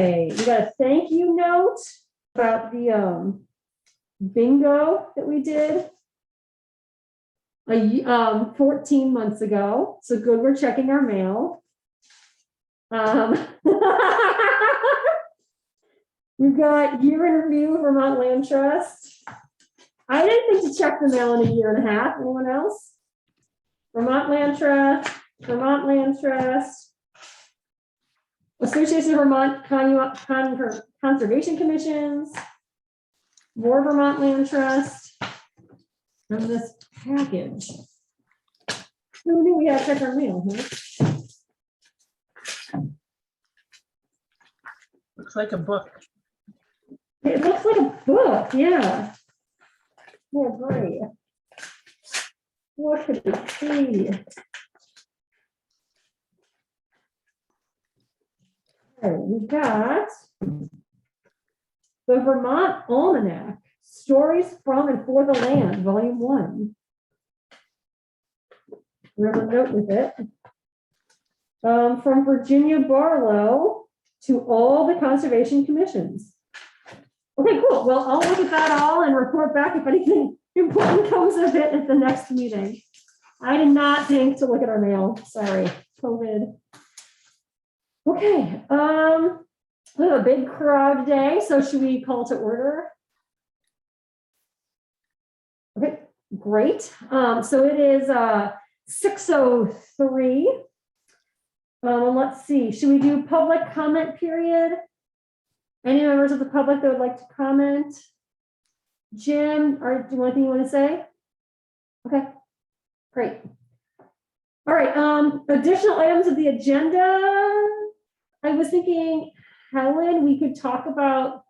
Okay, we got a thank you note about the bingo that we did 14 months ago. So good, we're checking our mail. We've got year in review, Vermont Land Trust. I didn't think to check the mail in a year and a half. Anyone else? Vermont Land Trust, Vermont Land Trust, Association of Vermont Conservation Commissions, more Vermont Land Trust, and this package. Who knew we had to check our mail, huh? Looks like a book. It looks like a book, yeah. Yeah, great. What could it be? Okay, we got the Vermont Almanac, Stories from and for the Land, Volume 1. We have a note with it. From Virginia Barlow to all the conservation commissions. Okay, cool. Well, I'll look at that all and report back if anything important comes of it at the next meeting. I did not think to look at our mail. Sorry, COVID. Okay, we have a big crowd today, so should we call to order? Okay, great. So it is 6:03. Let's see, should we do public comment period? Any members of the public that would like to comment? Jim, or do you want anything you want to say? Okay, great. All right, additional items of the agenda. I was thinking, Helen, we could talk about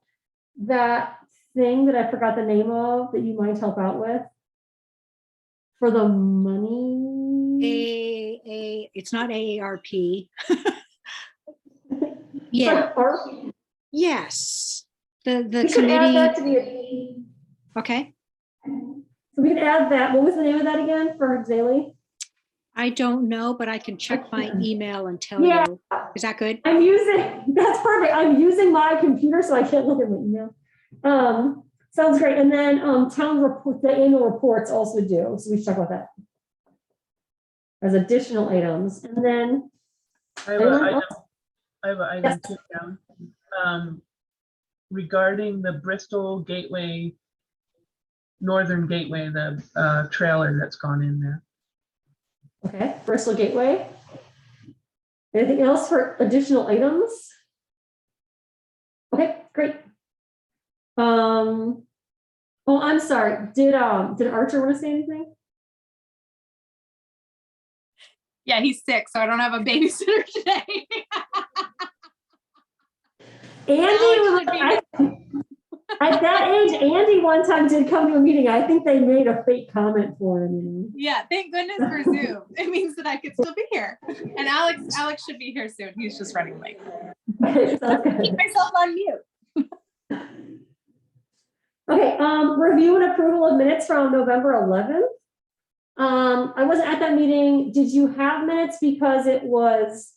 that thing that I forgot the name of that you might help out with for the money. It's not AARP. Yeah. Yes. The We should add that to committee. the. Okay. So we can add that. What was the name of that again for Zaley? I don't know, but I can check my email and tell Yeah. you. Is that good? I'm using, that's perfect. I'm using my computer, so I can't look at my email. Sounds great. And then town report, the annual reports also do. So we should talk about that as additional items. And then I have an item too down. Regarding the Bristol Gateway, Northern Gateway, the trailer that's gone in there. okay, Bristol Gateway. Anything else for additional items? Okay, great. Oh, I'm sorry. Did Archer want to say anything? Yeah, he's sick, so I don't have a babysitter today. Andy, at that age, Andy one time did come to a meeting. I think they made a fake comment for him. Yeah, thank goodness for Zoom. It means that I could still be here. And Alex should be here soon. He's just running late. Keep myself on mute. Okay, review and approval of minutes from November 11th. I wasn't at that meeting. Did you have minutes because it was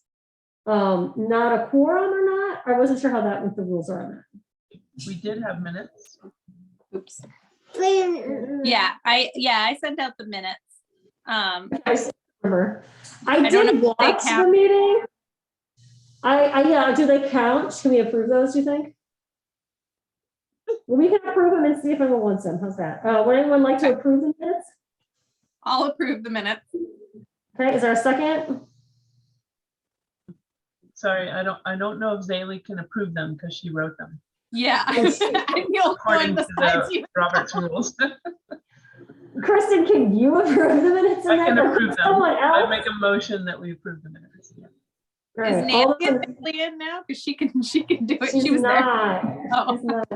not a quorum or not? I wasn't sure how that, what the rules are on that. We did have minutes. Oops. Yeah, I sent out the minutes. I remember. I don't did know if they watch the count. meeting. Yeah, do they count? Can we approve those, do you think? Well, we can approve them and see if anyone wants them. How's that? Would anyone like to approve the minutes? I'll approve the minutes. Okay, is there a second? Sorry, I don't know if Zaley can approve them because she wrote them Yeah. I'm the only according one to besides the you. Robert's rules. Kristen, can you approve the minutes? I can approve them. Someone I else? make a motion that we approve the minutes. Yeah. All Is right, all Nancy those- officially in now? Because she can do it. She's She was there. not. Oh. She's not.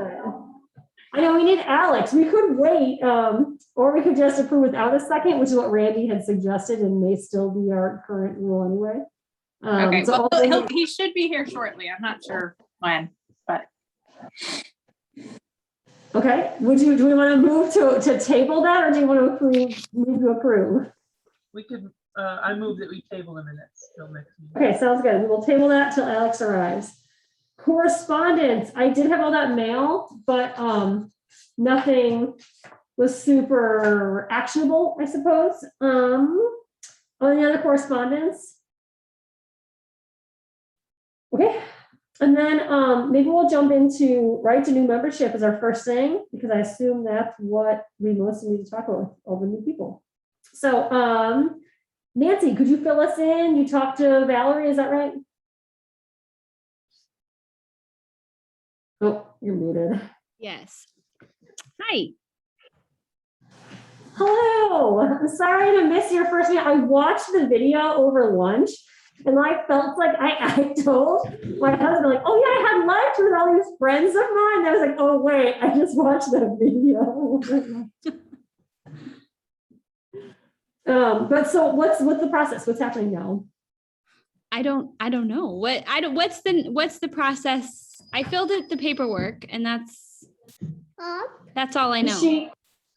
I know we need Alex. We could wait, or we could just approve without a second, which is what Randy had suggested and may still be our current rule anyway. Okay, So well, he should be here shortly. I'm not sure when, but. okay, do we want to move to table that, or do you want to move to approve? We could, I move that we table the minutes till next meeting. Okay, sounds good. We will table that till Alex arrives. Correspondence, I did have all that mail, but nothing was super actionable, I suppose. Any other correspondence? Okay, and then maybe we'll jump into right to new membership as our first thing, because I assume that's what we mostly need to talk about with all the new people. So Nancy, could you fill us in? You talked to Valerie, is that right? Oh, you're muted. Yes. Hi. Hello, I'm sorry to miss your first meeting. I watched the video over lunch and I felt like I told my husband, like, oh yeah, I had lunch with all these friends of mine. And I was like, oh wait, I just watched the video. But so what's the process? What's happening now? I don't know. What's the process? I filled out the paperwork and that's all I know.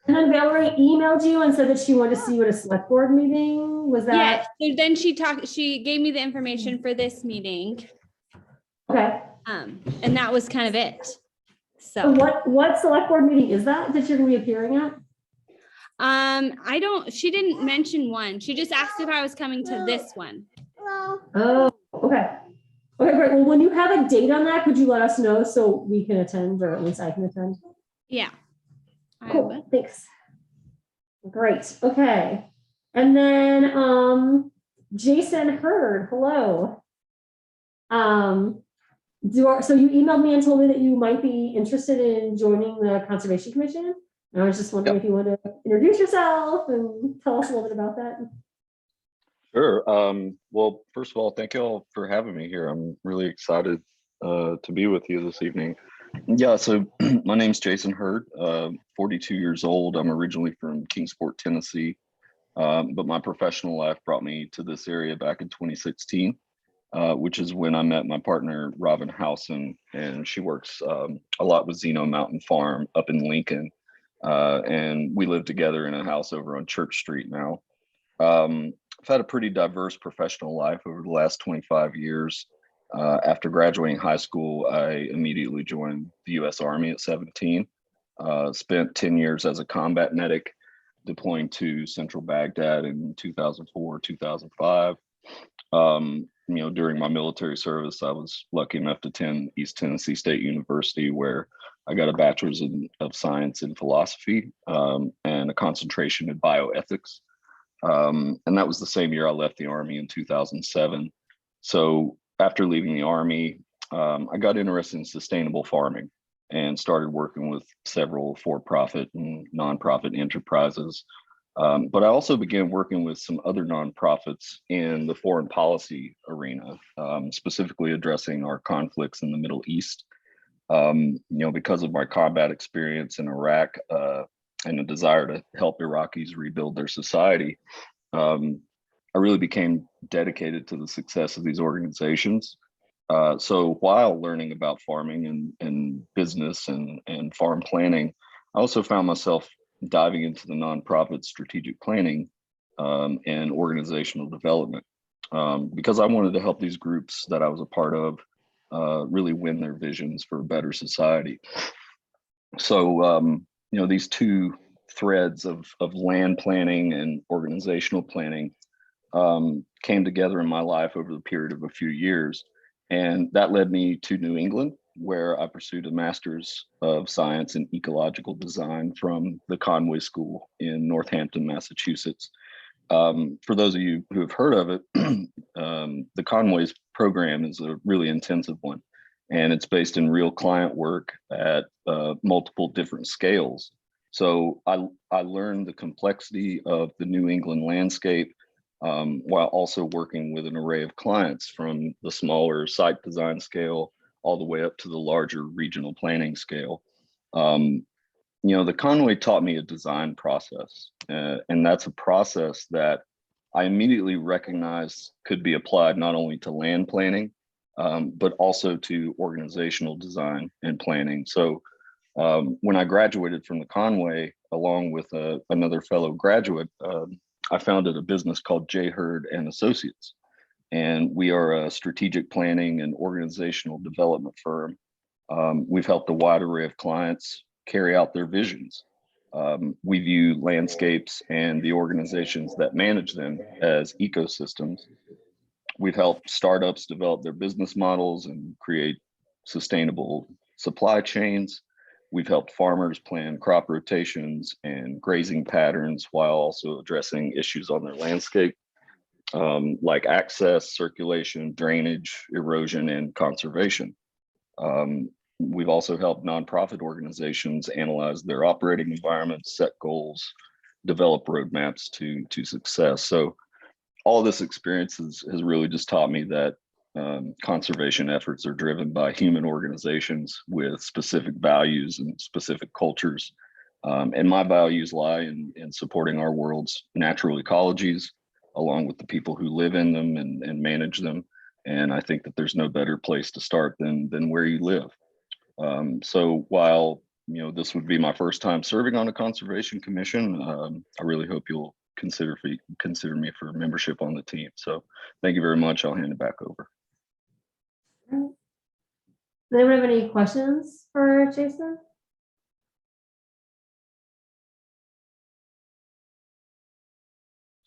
And then Valerie emailed you and said that she wanted to see you at a select board meeting. Was that? Yeah. So then she gave me the information for this meeting. Okay. And that was kind of it. So And what select board meeting is that you're gonna be appearing at? she didn't mention one. She just asked if I was coming to this one. Oh, okay. Okay, great. Well, when you have a date on that, could you let us know so we can attend, or at least I can attend? Yeah. I Cool, will. thanks. Great, okay. And then Jason Hurd, hello. So you emailed me and told me that you might be interested in joining the Conservation Commission. And I was just wondering if you want to introduce yourself and tell us a little bit about that. Sure. Well, first of all, thank you all for having me here. I'm really excited to be with you this evening. Yeah, so my name's Jason Hurd, 42 years old. I'm originally from Kingsport, Tennessee, but my professional life brought me to this area back in 2016, which is when I met my partner, Robin Howson, and she works a lot with Zeno Mountain Farm up in Lincoln, and we live together in a house over on Church Street now. I've had a pretty diverse professional life over the last 25 years. After graduating high school, I immediately joined the U.S. Army at 17. Spent 10 years as a combat medic, deploying to central Baghdad in 2004, 2005. During my military service, I was lucky enough to attend East Tennessee State University, where I got a bachelor's of science in philosophy and a concentration in bioethics. And that was the same year I left the Army in 2007. So after leaving the Army, I got interested in sustainable farming and started working with several for-profit and nonprofit enterprises. But I also began working with some other nonprofits in the foreign policy arena, specifically addressing our conflicts in the Middle East. Because of my combat experience in Iraq and a desire to help Iraqis rebuild their society, I really became dedicated to the success of these organizations. So while learning about farming and business and farm planning, I also found myself diving into the nonprofit strategic planning and organizational development because I wanted to help these groups that I was a part of really win their visions for a better society. So, these two threads of land planning and organizational planning came together in my life over the period of a few years. And that led me to New England, where I pursued a master's of science in ecological design from the Conway School in Northampton, Massachusetts. For those of you who have heard of it, the Conway's program is a really intensive one, and it's based in real client work at multiple different scales. So I learned the complexity of the New England landscape while also working with an array of clients from the smaller site design scale all the way up to the larger regional planning scale. The Conway taught me a design process, and that's a process that I immediately recognized could be applied not only to land planning, but also to organizational design and planning. So when I graduated from the Conway, along with another fellow graduate, I founded a business called J. Hurd and Associates. and we are a strategic planning and organizational development firm. We've helped a wide array of clients carry out their visions. We view landscapes and the organizations that manage them as ecosystems. We've helped startups develop their business models and create sustainable supply chains. We've helped farmers plan crop rotations and grazing patterns while also addressing issues on their landscape, like access, circulation, drainage, erosion, and conservation. We've also helped nonprofit organizations analyze their operating environments, set goals, develop roadmaps to success. So all this experience has really just taught me that conservation efforts are driven by human organizations with specific values and specific cultures. And my values lie in supporting our world's natural ecologies, along with the people who live in them and manage them. And I think that there's no better place to start than where you live. So while this would be my first time serving on a conservation commission, I really hope you'll consider me for membership on the team. So thank you very much. I'll hand it back over. Does anyone have any questions for Jason?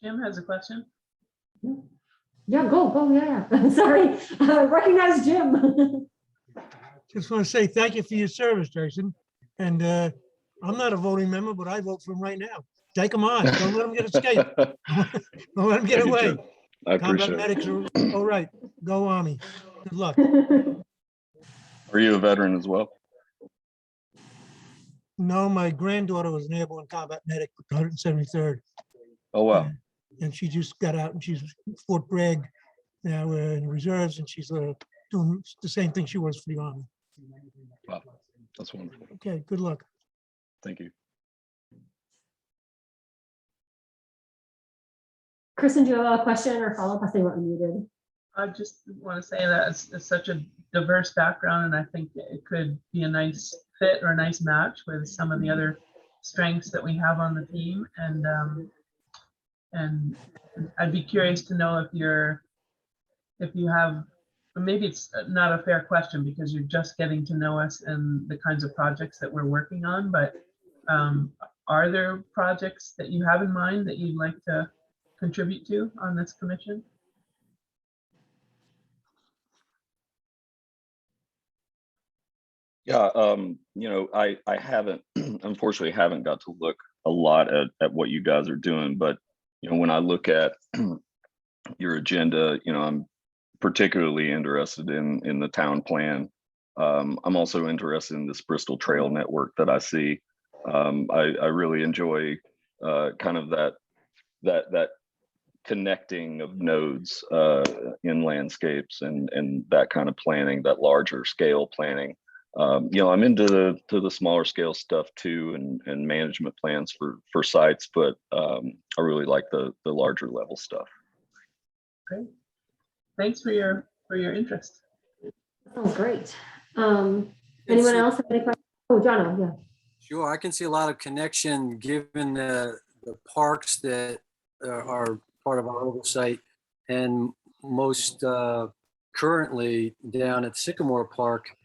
Jim has a question. Yeah, go, yeah. Sorry, recognize Jim. Just want to say thank you for your service, Jason. And I'm not a voting member, but I vote for him right now. Take him on. Don't let him get escape. Don't let him get Thank you, away. Jim. I Combat appreciate medics it. are all right. Go Army. Good luck. Are you a veteran as well? No, my granddaughter was an airborne combat medic with the 173rd. Oh, wow. And she just got out and she's Fort Bragg now in reserves, and she's doing the same thing she was for the Army. Wow. That's wonderful. Okay, good luck. Thank you. Kristen, do you have a question or follow-up? I think we're muted. I just want to say that it's such a diverse background, and I think it could be a nice fit or a nice match with some of the other strengths that we have on the team. And I'd be curious to know if you have, maybe it's not a fair question because you're just getting to know us and the kinds of projects that we're working on, but are there projects that you have in mind that you'd like to contribute to on this commission? Yeah, I haven't, unfortunately, haven't got to look a lot at what you guys are doing, but when I look at your agenda, I'm particularly interested in the town plan. I'm also interested in this Bristol Trail network that I see. I really enjoy kind of that connecting of nodes in landscapes and that kind of planning, that larger scale planning. I'm into the smaller scale stuff too, and management plans for sites, but I really like the larger level stuff. Great. Thanks for your interest. Sounds great. Anyone else have any questions? Oh, John, yeah. Sure, I can see a lot of connection given the parks that are part of our oversight, and most currently down at Sycamore Park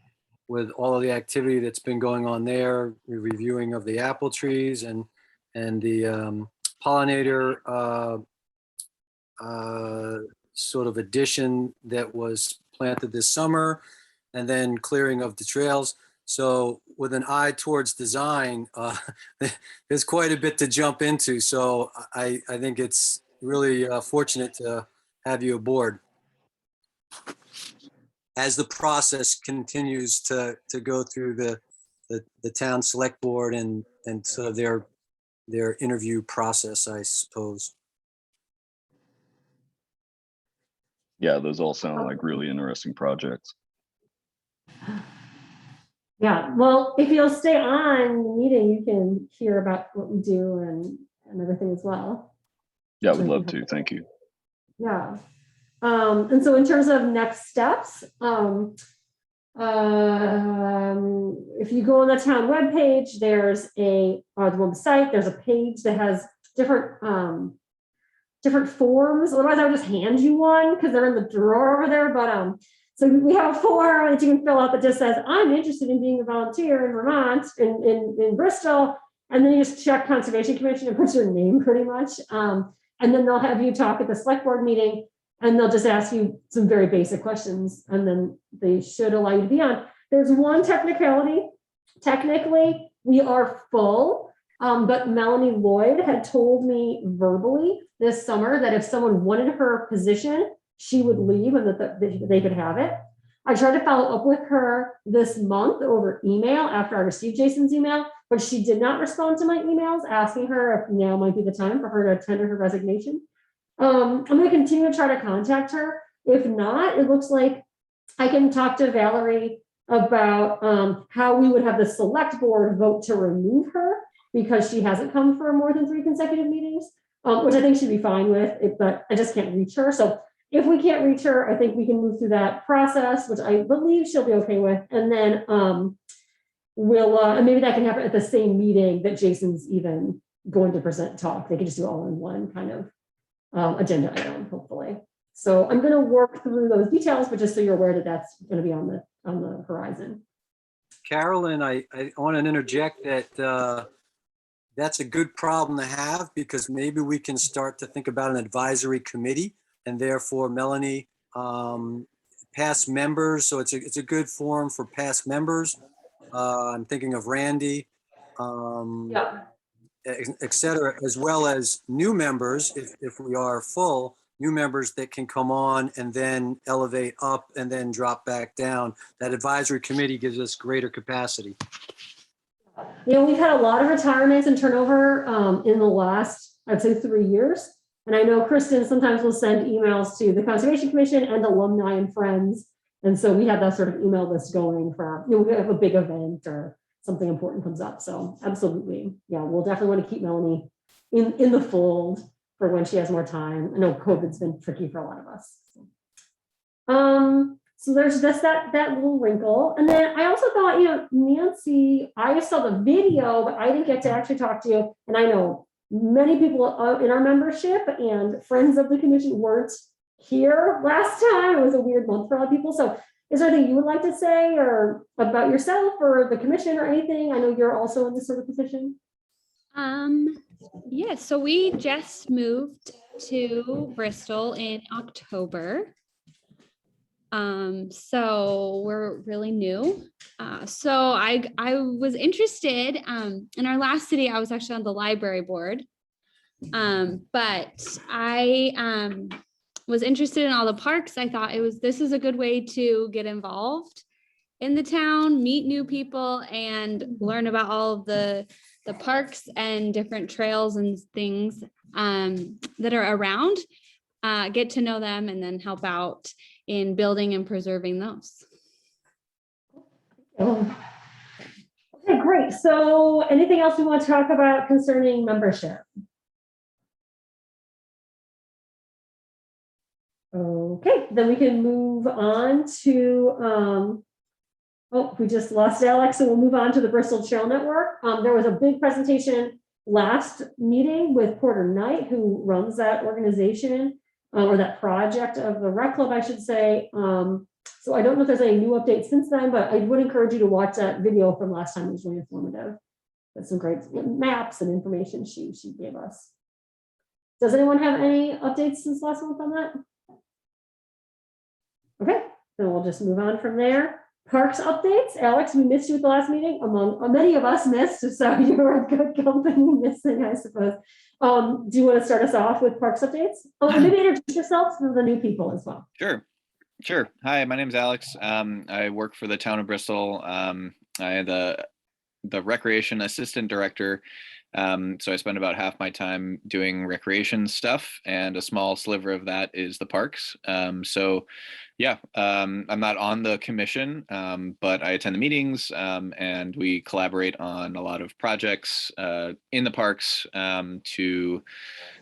with all of the activity that's been going on there, the reviewing of the apple trees and the pollinator sort of addition that was planted this summer, and then clearing of the trails. So with an eye towards design, there's quite a bit to jump into. So I think it's really fortunate to have you aboard as the process continues to go through the town select board and sort of their interview process, I suppose. Yeah, those all sound like really interesting projects. Yeah, well, if you'll stay on the meeting, you can hear about what we do and everything as well. Yeah, I would love to. Thank you. Yeah. And so in terms of next steps, if you go on the town webpage, there's the website, there's a page that has different different forms. Otherwise, I would just hand you one because they're in the drawer over there. But so we have a form that you can fill out that just says, I'm interested in being a volunteer in Vermont, in Bristol. And then you just check Conservation Commission and put your name pretty much. And then they'll have you talk at the select board meeting, and they'll just ask you some very basic questions, and then they should allow you to be on. There's one technicality. Technically, we are full, but Melanie Lloyd had told me verbally this summer that if someone wanted her position, she would leave and that they could have it. I tried to follow up with her this month over email after I received Jason's email, but she did not respond to my emails asking her if now might be the time for her to tender her resignation. I'm going to continue to try to contact her. If not, it looks like I can talk to Valerie about how we would have the select board vote to remove her because she hasn't come for more than 3 consecutive meetings, which I think she'd be fine with, but I just can't reach her. So if we can't reach her, I think we can move through that process, which I believe she'll be okay with. And then we'll, and maybe that can happen at the same meeting that Jason's even going to talk. They can just do all in one kind of agenda item, hopefully. So I'm going to work through those details, but just so you're aware that that's going to be on the horizon. Carolyn, I want to interject that that's a good problem to have, because maybe we can start to think about an advisory committee, and therefore Melanie, past members. So it's a good forum for past members. I'm thinking of Randy, Yeah. et cetera, as well as new members, if we are full, new members that can come on and then elevate up and then drop back down. That advisory committee gives us greater capacity. You know, we've had a lot of retirements and turnover in the last, I'd say 3 years. And I know Kristen sometimes will send emails to the Conservation Commission and alumni and friends. And so we have that sort of email list going for, you know, we have a big event or something important comes up. So absolutely. Yeah, we'll definitely want to keep Melanie in the fold for when she has more time. I know COVID's been tricky for a lot of us. So there's just that little wrinkle. And then I also thought, you know, Nancy, I saw the video, but I didn't get to actually talk to you. And I know many people in our membership and friends of the commission weren't here last time. It was a weird month for a lot of people. So is there anything you would like to say or about yourself or the commission or anything? I know you're also in this sort of position. Yeah, so we just moved to Bristol in October. So we're really new. So I was interested, in our last city, I was actually on the library board. But I was interested in all the parks. I thought this is a good way to get involved in the town, meet new people, and learn about all of the parks and different trails and things that are around, get to know them, and then help out in building and preserving those. Okay, great. So anything else we want to talk about concerning membership? Okay, then we can move on to, oh, we just lost Alex, so we'll move on to the Bristol Trail Network. There was a big presentation last meeting with Porter Knight, who runs that organization, or that project of the rec club, I should say. So I don't know if there's any new updates since then, but I would encourage you to watch that video from last time. It was really informative. There's some great maps and information she gave us. Does anyone have any updates since last month on that? Okay, then we'll just move on from there. Parks updates. Alex, we missed you at the last meeting. Among many of us missed, so you were a good company missing, I suppose. Do you want to start us off with parks updates? Oh, and maybe introduce yourself to the new people as well. Sure. Hi, my name is Alex. I work for the town of Bristol. I am the recreation assistant director. So I spend about half my time doing recreation stuff, and a small sliver of that is the parks. So yeah, I'm not on the commission, but I attend the meetings, and we collaborate on a lot of projects in the parks to,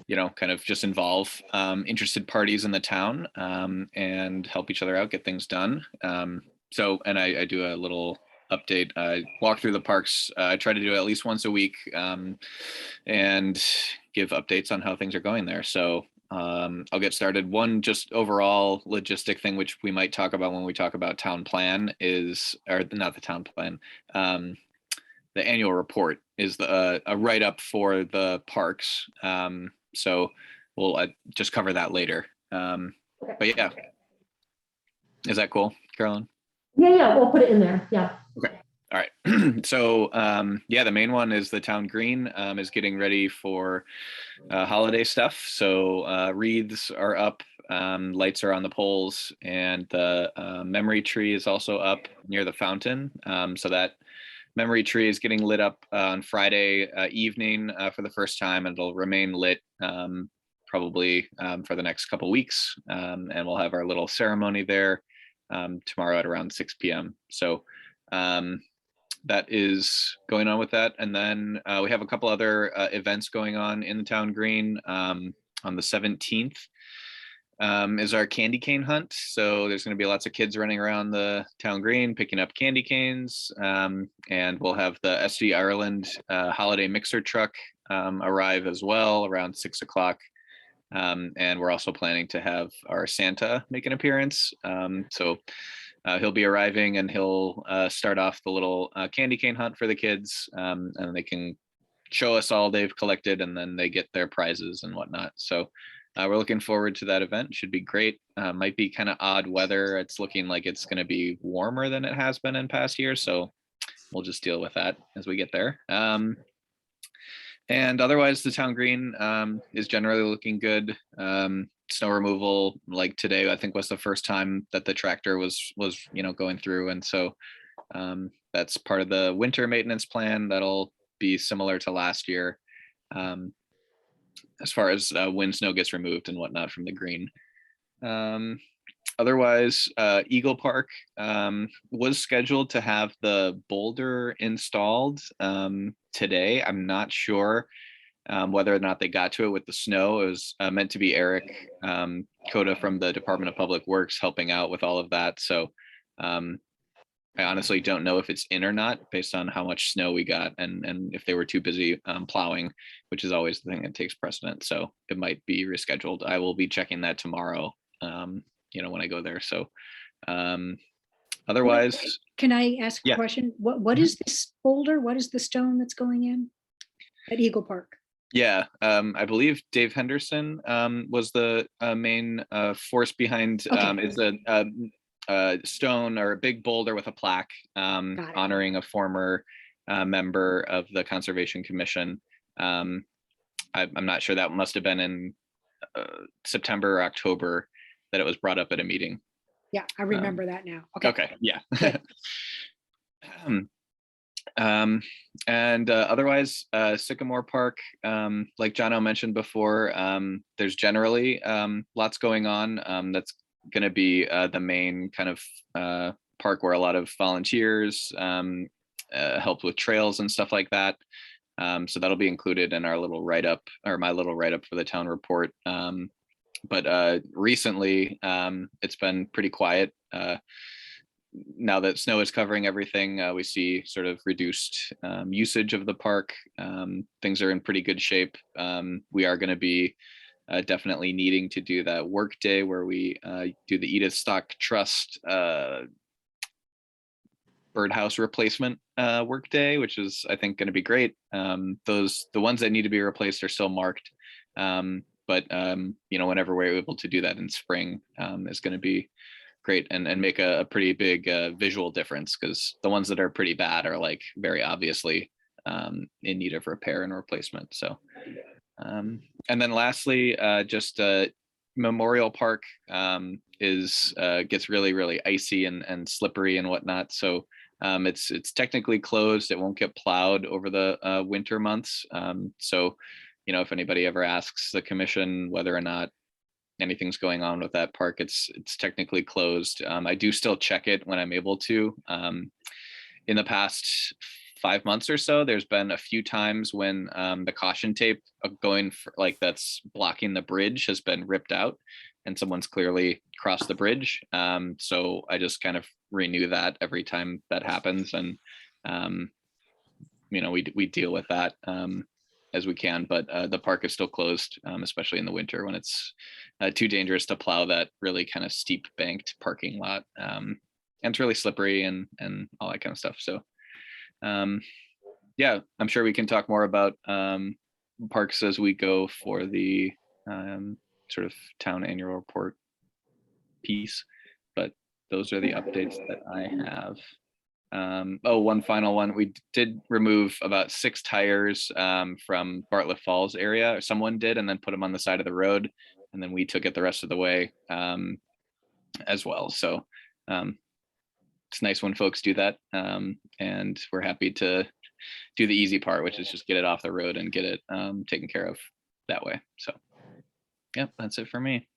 you know, kind of just involve interested parties in the town, and help each other out, get things done. So, and I do a little update. I walk through the parks. I try to do it at least once a week, and give updates on how things are going there. So I'll get started. One just overall logistic thing, which we might talk about when we talk about town plan is, or not the town plan, the annual report is a write-up for the parks. So we'll just cover that later. But yeah, is that cool, Carolyn? Yeah, we'll put it in there. Yeah. Okay. All right. So yeah, the main one is the town green is getting ready for holiday stuff. So wreaths are up, lights are on the poles, and the memory tree is also up near the fountain. So that memory tree is getting lit up on Friday evening for the first time, and it'll remain lit probably for the next couple weeks. And we'll have our little ceremony there tomorrow at around 6 p.m. So that is going on with that. And then we have a couple other events going on in the town green. On the 17th is our candy cane hunt. So there's going to be lots of kids running around the town green picking up candy canes. And we'll have the SD Ireland holiday mixer truck arrive as well around 6 o'clock. And we're also planning to have our Santa make an appearance. So he'll be arriving, and he'll start off the little candy cane hunt for the kids, and they can show us all they've collected, and then they get their prizes and whatnot. So we're looking forward to that event. Should be great. Might be kind of odd weather. It's looking like it's going to be warmer than it has been in past years. So we'll just deal with that as we get there. And otherwise, the town green is generally looking good. Snow removal, like today, I think was the first time that the tractor was going through, and so that's part of the winter maintenance plan. That'll be similar to last year, as far as when snow gets removed and whatnot from the green. Otherwise, Eagle Park was scheduled to have the boulder installed today. I'm not sure whether or not they got to it with the snow. It was meant to be Eric Coda from the Department of Public Works helping out with all of that. So I honestly don't know if it's in or not based on how much snow we got, and if they were too busy plowing, which is always the thing that takes precedent. So it might be rescheduled. I will be checking that tomorrow, when I go there. So otherwise. Can I ask a Yeah. question? What is this boulder? What is the stone that's going in at Eagle Park? Yeah, I believe Dave Henderson was the main force behind. Okay. It's a stone or a big boulder with a plaque Got it. honoring a former member of the Conservation Commission. I'm not sure, that must have been in September or October that it was brought up at a meeting. Yeah, I remember that now. Okay. Okay, yeah. And otherwise, Sycamore Park, like Jono mentioned before, there's generally lots going on. That's going to be the main kind of park where a lot of volunteers help with trails and stuff like that. So that'll be included in our little write-up, or my little write-up for the town report. But recently, it's been pretty quiet. Now that snow is covering everything, we see sort of reduced usage of the park. Things are in pretty good shape. We are going to be definitely needing to do that work day where we do the Edith Stock Trust birdhouse replacement work day, which is, I think, going to be great. The ones that need to be replaced are still marked. But whenever we're able to do that in spring is going to be great and make a pretty big visual difference, because the ones that are pretty bad are like very obviously in need of repair and replacement. So and then lastly, just Memorial Park gets really, really icy and slippery and whatnot. So it's technically closed. It won't get plowed over the winter months. So if anybody ever asks the commission whether or not anything's going on with that park, it's technically closed. I do still check it when I'm able to. In the past 5 months or so, there's been a few times when the caution tape that's blocking the bridge has been ripped out, and someone's clearly crossed the bridge. So I just kind of renew that every time that happens, and we deal with that. as we can, but the park is still closed, especially in the winter when it's too dangerous to plow that really kind of steep banked parking lot. And it's really slippery and all that kind of stuff. So yeah, I'm sure we can talk more about parks as we go for the sort of town annual report piece, but those are the updates that I have. Oh, one final one. We did remove about 6 tires from Bartlett Falls area, or someone did, and then put them on the side of the road. And then we took it the rest of the way as well. So it's nice when folks do that. And we're happy to do the easy part, which is just get it off the road and get it taken care of that way. So yeah, that's it for me.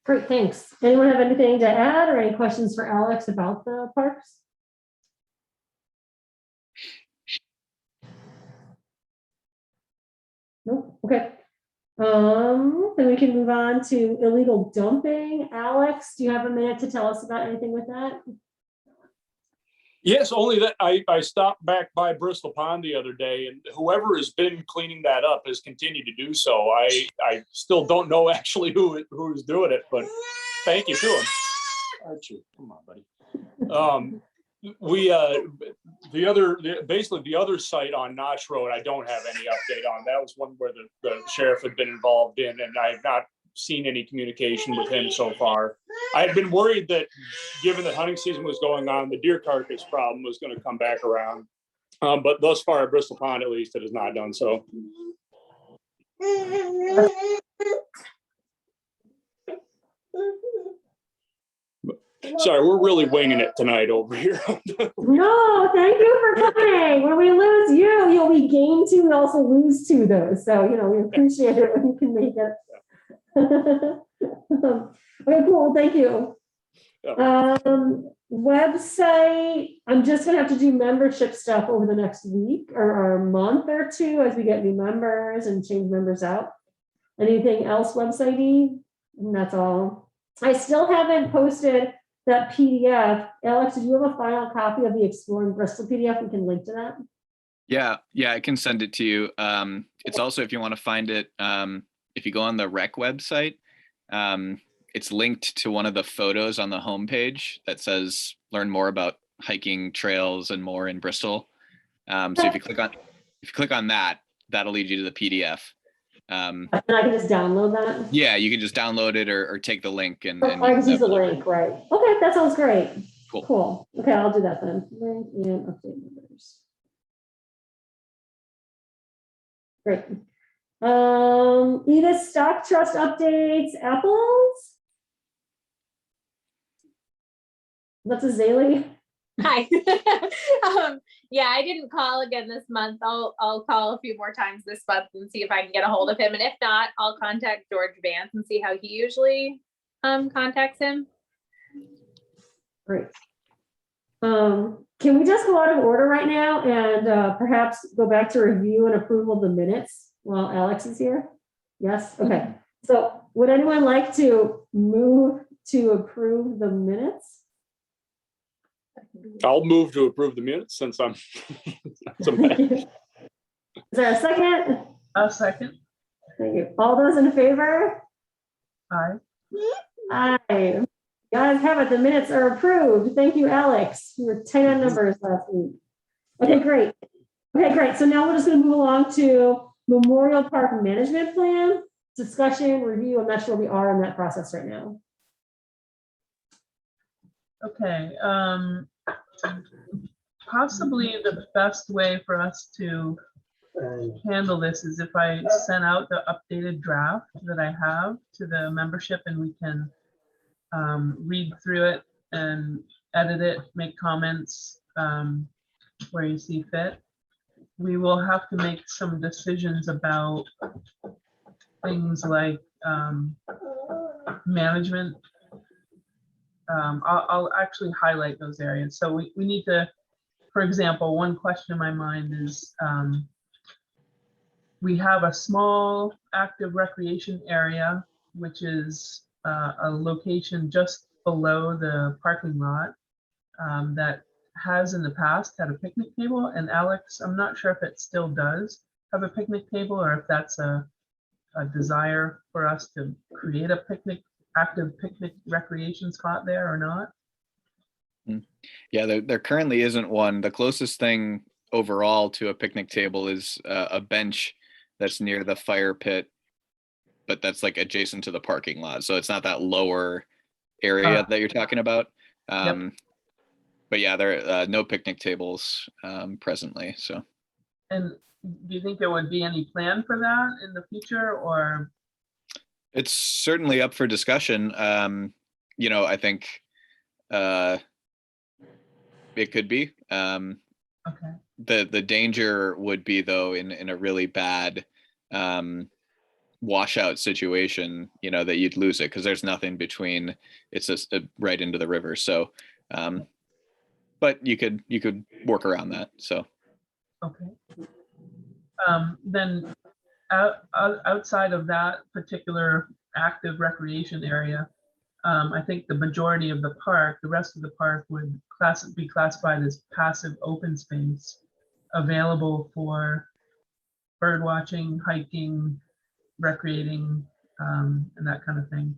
Great, thanks. Anyone have anything to add or any questions for Alex about the parks? Nope, okay. Then we can move on to illegal dumping. Alex, do you have a minute to tell us about anything with that? Yes, only that I stopped back by Bristol Pond the other day, and whoever has been cleaning that up has continued to do so. I still don't know actually who's doing it, but thank you to him. Archie, come on, buddy. Basically the other site on Notch Road, I don't have any update on. That was one where the sheriff had been involved in, and I have not seen any communication with him so far. I had been worried that given that hunting season was going on, the deer carcass problem was going to come back around. But thus far at Bristol Pond, at least, it has not done so. Sorry, we're really winging it tonight over here. No, thank you for coming. When we lose you, you'll be gain 2, we also lose 2 though. So, we appreciate it when you can make it. Okay, cool, thank you. Website, I'm just gonna have to do membership stuff over the next week or a month or 2 as we get new members and change members out. Anything else website-y? And that's all. I still haven't posted that PDF. Alex, did you have a final copy of the Exploring Bristol PDF? We can link to that. Yeah, I can send it to you. It's also, if you want to find it, if you go on the rec website, it's linked to one of the photos on the homepage that says learn more about hiking trails and more in Bristol. So if you click on that, that'll lead you to the PDF. And I can just download that. Yeah, you can just download it or take the link and I can use the link, right? Okay, that sounds great. Cool. Okay, I'll do that then. Link and update members. Great. Edith, stock trust updates, apples. That's Azalea. Hi. Yeah, I didn't call again this month. I'll call a few more times this month and see if I can get a hold of him. And if not, I'll contact George Vance and see how he usually contacts him. Great. Can we just go out of order right now and perhaps go back to review and approval of the minutes while Alex is here? Yes. Okay. So would anyone like to move to approve the minutes? I'll move to approve the minutes since I'm. Is there a second? A second. Thank you. All those in favor? Aye. Aye. Guys have it. The minutes are approved. Thank you, Alex. We were 10 on numbers last week. Okay, great. Okay, great. So now we're just going to move along to Memorial Park Management Plan discussion, review. I'm not sure we are in that process right now. Okay. Possibly the best way for us to handle this is if I send out the updated draft that I have to the membership and we can read through it and edit it, make comments where you see fit. We will have to make some decisions about things like management. I'll actually highlight those areas. So we need to, for example, one question in my mind is we have a small active recreation area, which is a location just below the parking lot that has in the past had a picnic table. And Alex, I'm not sure if it still does, have a picnic table, or if that's a desire for us to create a active picnic recreation spot there or not. Yeah, there currently isn't one. The closest thing overall to a picnic table is a bench that's near the fire pit, but that's like adjacent to the parking lot. So it's not that lower area that you're talking about. But yeah, there are no picnic tables presently. So. And do you think there would be any plan for that in the future, or? It's certainly up for discussion. I think it could be. Okay. The danger would be, though, in a really bad washout situation, that you'd lose it because there's nothing between. It's just right into the river. So, but you could work around that. So. Okay. Then outside of that particular active recreation area, I think the majority of the park, the rest of the park would be classified as passive open space, available for bird watching, hiking, recreating, and that kind of thing.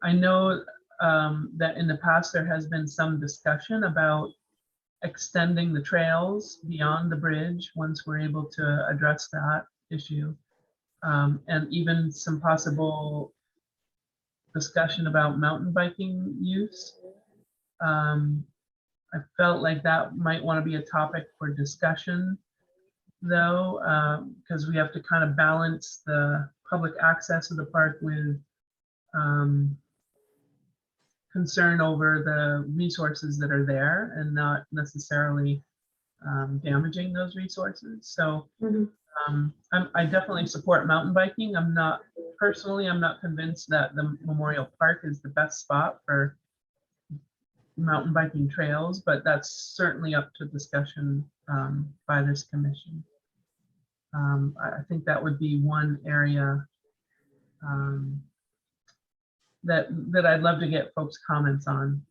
I know that in the past there has been some discussion about extending the trails beyond the bridge once we're able to address that issue, and even some possible discussion about mountain biking use. I felt like that might want to be a topic for discussion, though, because we have to kind of balance the public access of the park with concern over the resources that are there and not necessarily damaging those resources. So I definitely support mountain biking. I'm not convinced that the Memorial Park is the best spot for mountain biking trails, but that's certainly up to discussion by this commission. I think that would be one area that I'd love to get folks' comments on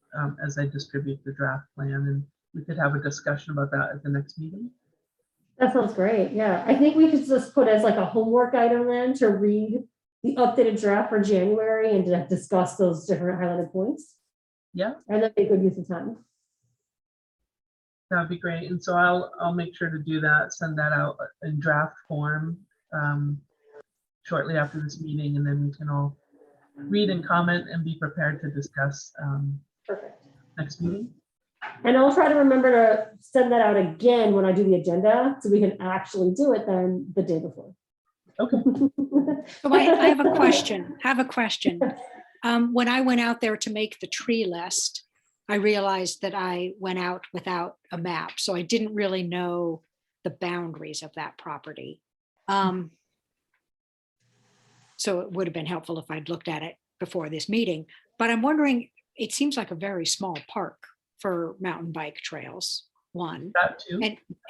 as I distribute the draft plan, and we could have a discussion about that at the next meeting. That sounds great. Yeah, I think we should just put as like a homework item then to read the updated draft for January and to discuss those different highlighted points. Yeah, and that'd be a good use of time. that'd be great. And so I'll make sure to do that, send that out in draft form shortly after this meeting, and then we can all read and comment and be prepared to discuss Perfect. next meeting. And I'll try to remember to send that out again when I do the agenda, so we can actually do it then the day before. Okay. So I have a question. When I went out there to make the tree list, I realized that I went out without a map, so I didn't really know the boundaries of that property. So it would have been helpful if I'd looked at it before this meeting. But I'm wondering, it seems like a very small park for mountain bike trails, one. That too.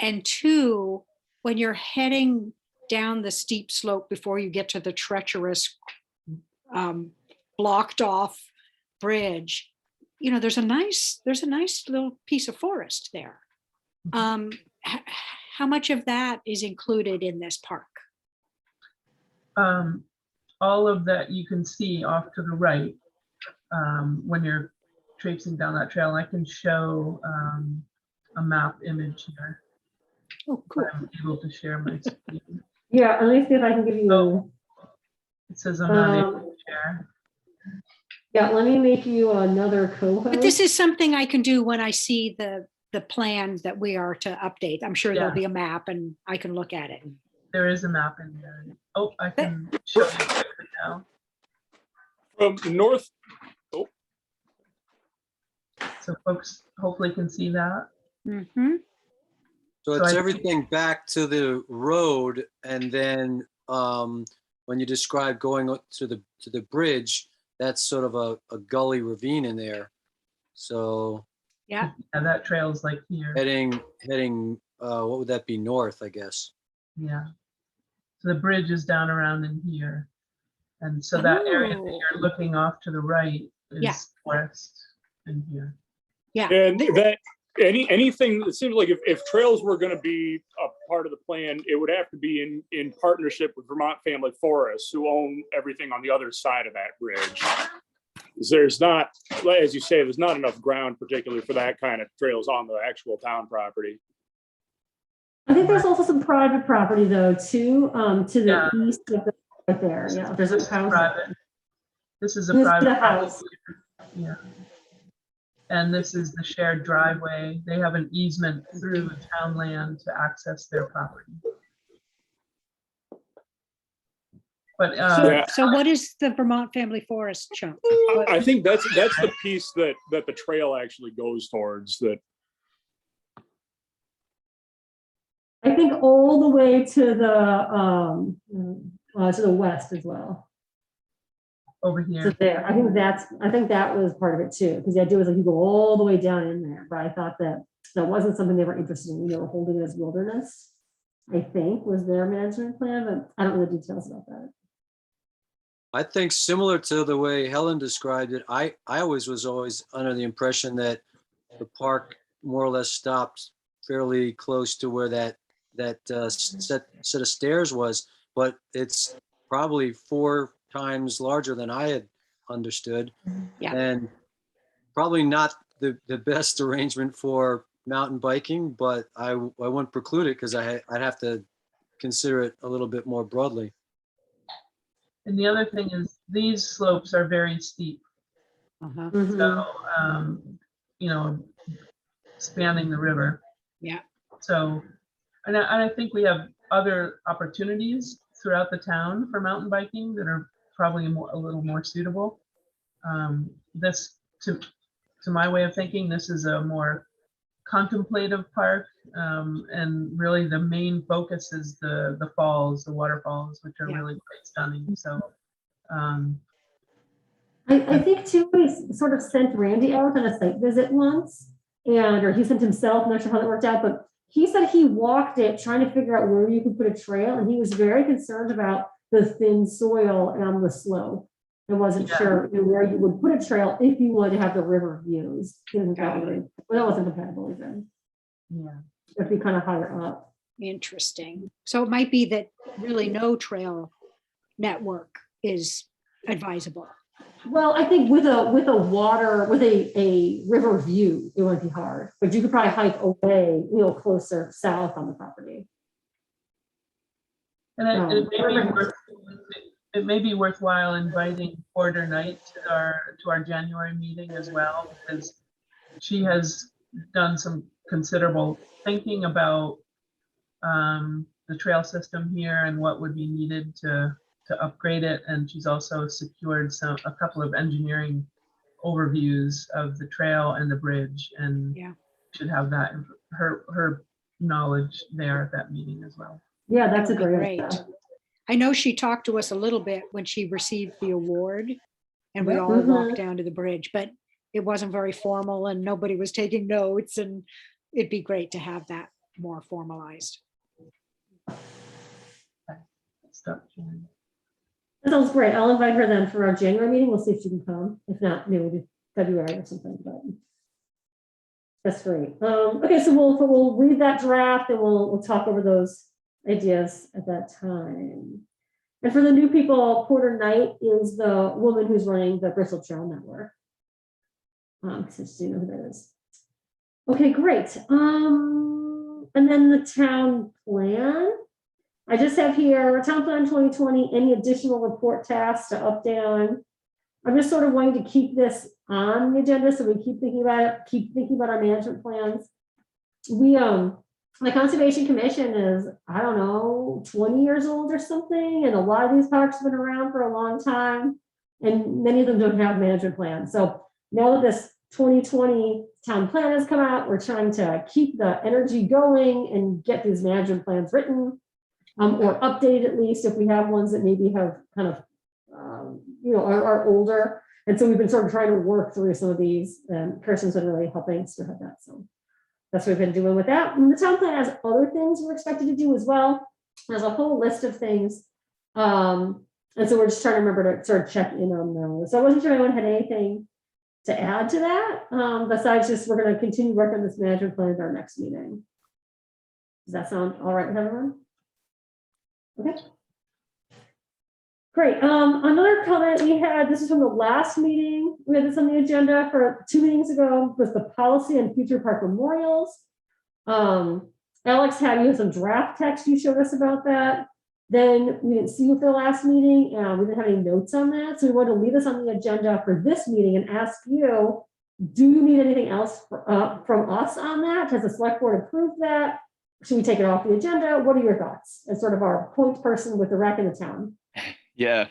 And two, when you're heading down the steep slope before you get to the treacherous blocked off bridge, there's a nice little piece of forest there. How much of that is included in this park? All of that you can see off to the right when you're traipsing down that trail. I can show a map image here. Oh, cool. I'm able to share my screen. Yeah, let me see if I can give you. Oh, it says I'm not able to share. Yeah, let me make you another co-host. But this is something I can do when I see the plan that we are to update. I'm sure there'll be a map and I can look at it. There is a map in there. Oh, I can show you quickly now. From north, So folks hopefully can see that. Mm-hmm. So it's everything back to the road, and then when you describe going up to the bridge, that's sort of a gully ravine in there. So yeah, that trail's like here. Heading what would that be, north, I guess. Yeah. So the bridge is down around in here. And so that area that you're looking off to the right is forest in here. Yeah. and anything, it seems like if trails were gonna be a part of the plan, it would have to be in partnership with Vermont Family Forests, who own everything on the other side of that bridge. There's not, as you say, there's not enough ground particularly for that kind of trails on the actual town property. I think there's also some private property though, too, to the Yeah. east of the, right there, yeah, there's a house. Private. This is a This is private the house. property. Yeah. And this is the shared driveway. They have an easement through town land to access their property. But Yeah. So what is the Vermont Family Forest chunk? I think that's the piece that the trail actually goes towards, that I think all the way to the west as well. over So here, there, I think that was part of it too, because the idea was like you go all the way down in there, but I thought that wasn't something they were interested in. They were holding it as wilderness, I think was their management plan, but I don't know the details about that. I think similar to the way Helen described it, I was always under the impression that the park more or less stopped fairly close to where that set of stairs was, but it's probably 4 times larger than I had understood. Yeah. And probably not the best arrangement for mountain biking, but I wouldn't preclude it because I'd have to consider it a little bit more broadly. and the other thing is these slopes are very steep. Uh-huh. So, you know, spanning the river. Yeah. So, and I think we have other opportunities throughout the town for mountain biking that are probably a little more suitable. This, to my way of thinking, this is a more contemplative park, and really the main focus is the falls, the waterfalls, which are Yeah. really quite stunning. So, I think too, we sort of sent Randy out on a site visit once, or he sent himself, I'm not sure how that worked out, but he said he walked it trying to figure out where you could put a trail, and he was very concerned about the thin soil and the slope. I wasn't sure where you would put a trail if you wanted to have the river views. That wasn't compatible even. yeah. It'd be kind of higher up. Interesting. So it might be that really no trail network is advisable. Well, I think with a river view, it wouldn't be hard, but you could probably hike away, closer south on the property. And it may be worthwhile inviting Porter Knight to our January meeting as well, because she has done some considerable thinking about the trail system here and what would be needed to upgrade it. And she's also secured a couple of engineering overviews of the trail and the bridge, and should have that her knowledge there at that meeting as well. Yeah, that's That a would be great. great. I know she talked to us a little bit when she received the award and we all Mhm. walked down to the bridge, but it wasn't very formal and nobody was taking notes, and it'd be great to have that more formalized. That sounds great. I'll invite her then for our January meeting. We'll see if she can come. If not, maybe we'll do February or something, but that's great. Okay, so we'll read that draft and we'll talk over those ideas at that time. And for the new people, Porter Knight is the woman who's running the Bristol Trail Network. So you know who that is. Okay, great. And then the town plan. I just have here, town plan 2020, any additional report tasks to update on. I'm just sort of wanting to keep this on the agenda so we keep thinking about it, keep thinking about our management plans. The Conservation Commission is, I don't know, 20 years old or something, and a lot of these parks have been around for a long time, and many of them don't have management plans. So now that this 2020 town plan has come out, we're trying to keep the energy going and get these management plans written. Or updated at least if we have ones that maybe have kind of, are older. And so we've been sort of trying to work through some of these, and Kirsten's been really helping us to have that. So that's what we've been doing with that. And the town plan has other things we're expected to do as well. There's a whole list of things. And so we're just trying to remember to sort of check in on those. So I wasn't sure anyone had anything to add to that. Besides just, we're gonna continue working on this management plan at our next meeting. Does that sound all right with everyone? Okay. Great. Another comment we had, this is from the last meeting, we had this on the agenda for 2 meetings ago, was the policy on future park memorials. Alex had you some draft text you showed us about that. Then we didn't see you for the last meeting, and we didn't have any notes on that. So we wanted to leave this on the agenda for this meeting and ask you, do you need anything else from us on that? Has the select board approved that? Should we take it off the agenda? What are your thoughts as sort of our point person with the rec in the town? Yeah,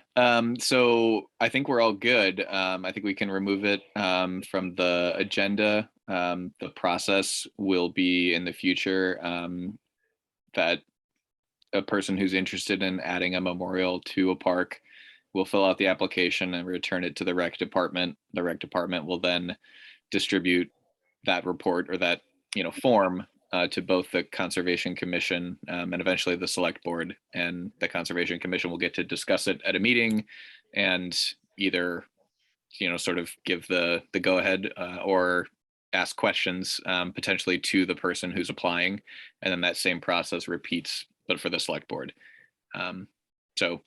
so I think we're all good. I think we can remove it from the agenda. The process will be in the future that a person who's interested in adding a memorial to a park will fill out the application and return it to the rec department. The rec department will then distribute that report or that form to both the Conservation Commission and eventually the Select Board, and the Conservation Commission will get to discuss it at a meeting and either sort of give the go ahead or ask questions potentially to the person who's applying, and then that same process repeats but for the Select Board. So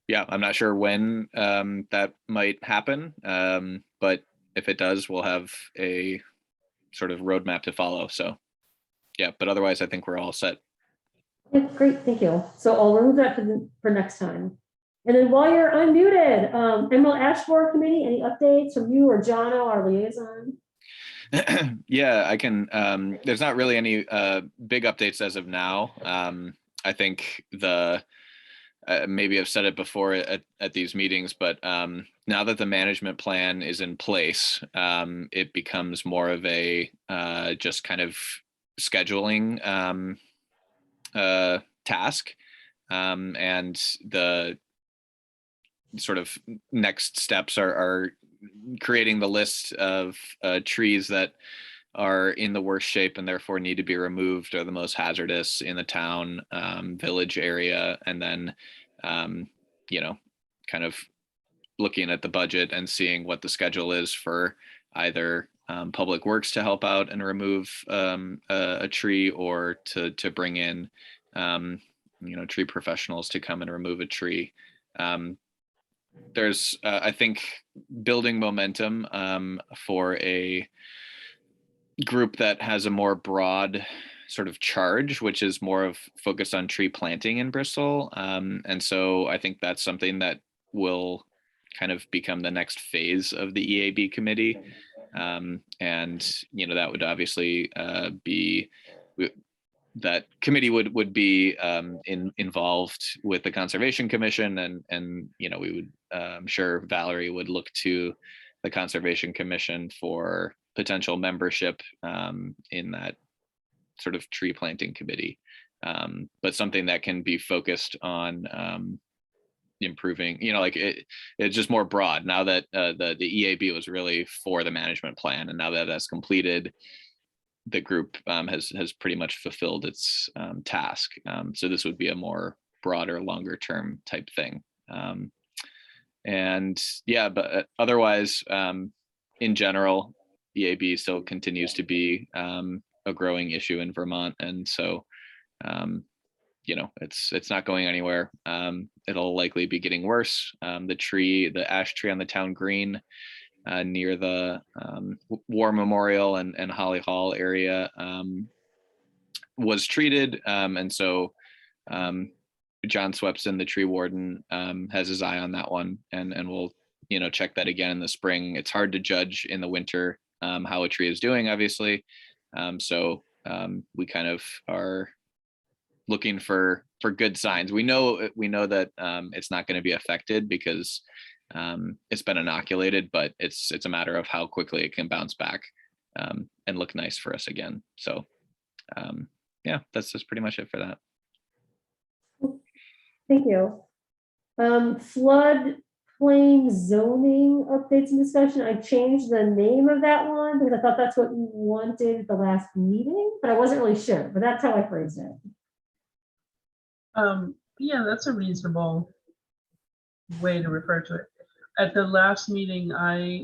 yeah, I'm not sure when that might happen, but if it does, we'll have a sort of roadmap to follow. So yeah, but otherwise I think we're all set. Yeah, great, thank you. So I'll remove that for next time. And then while you're unmuted, Emerald Ash Borer Committee, any updates from you or Jono, our liaison? Yeah, I can. There's not really any big updates as of now. I think maybe I've said it before at these meetings, but now that the management plan is in place, it becomes more of a just kind of scheduling task, and the sort of next steps are creating the list of trees that are in the worst shape and therefore need to be removed, or the most hazardous in the town village area, and then kind of looking at the budget and seeing what the schedule is for either public works to help out and remove a tree, or to bring in tree professionals to come and remove a tree. There's I think building momentum for a group that has a more broad sort of charge, which is more of focused on tree planting in Bristol. And so I think that's something that will kind of become the next phase of the EAB committee. And, that would obviously be, that committee would be involved with the Conservation Commission, and we would, I'm sure Valerie would look to the Conservation Commission for potential membership in that sort of tree planting committee, but something that can be focused on improving, it's just more broad now that the EAB was really for the management plan, and now that that's completed, the group has pretty much fulfilled its task. So this would be a more broader, longer term type thing. And yeah, but otherwise, in general, EAB still continues to be a growing issue in Vermont, and so it's not going anywhere. It'll likely be getting worse. The ash tree on the town green near the War Memorial and Holly Hall area was treated, and so John Swepson, the tree warden, has his eye on that one, and we'll check that again in the spring. It's hard to judge in the winter how a tree is doing, obviously. So we kind of are looking for good signs. We know that it's not going to be affected because it's been inoculated, but it's a matter of how quickly it can bounce back and look nice for us again. So yeah, that's just pretty much it for that. Thank you. Floodplain zoning updates and discussion. I changed the name of that one because I thought that's what you wanted at the last meeting, but I wasn't really sure, but that's how I phrased it. Yeah, that's a reasonable way to refer to it. At the last meeting, I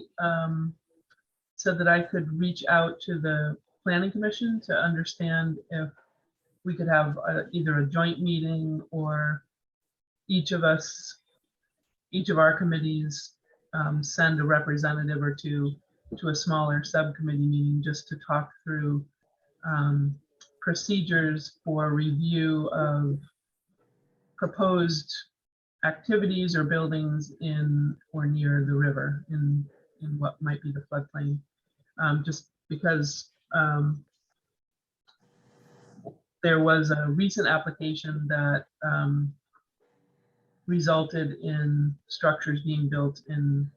so that I could reach out to the planning commission to understand if we could have either a joint meeting or each of our committees send a representative or two to a smaller subcommittee meeting just to talk through procedures for review of proposed activities or buildings in or near the river in what might be the floodplain. Just because there was a recent application that resulted in structures being built in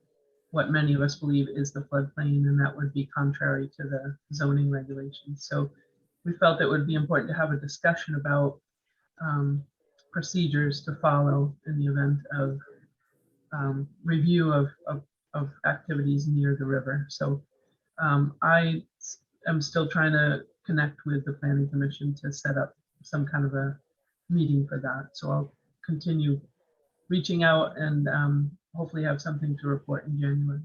what many of us believe is the floodplain, and that would be contrary to the zoning regulations. So we felt it would be important to have a discussion about procedures to follow in the event of review of activities near the river. So I am still trying to connect with the planning commission to set up some kind of a meeting for that. So I'll continue reaching out and hopefully have something to report in January.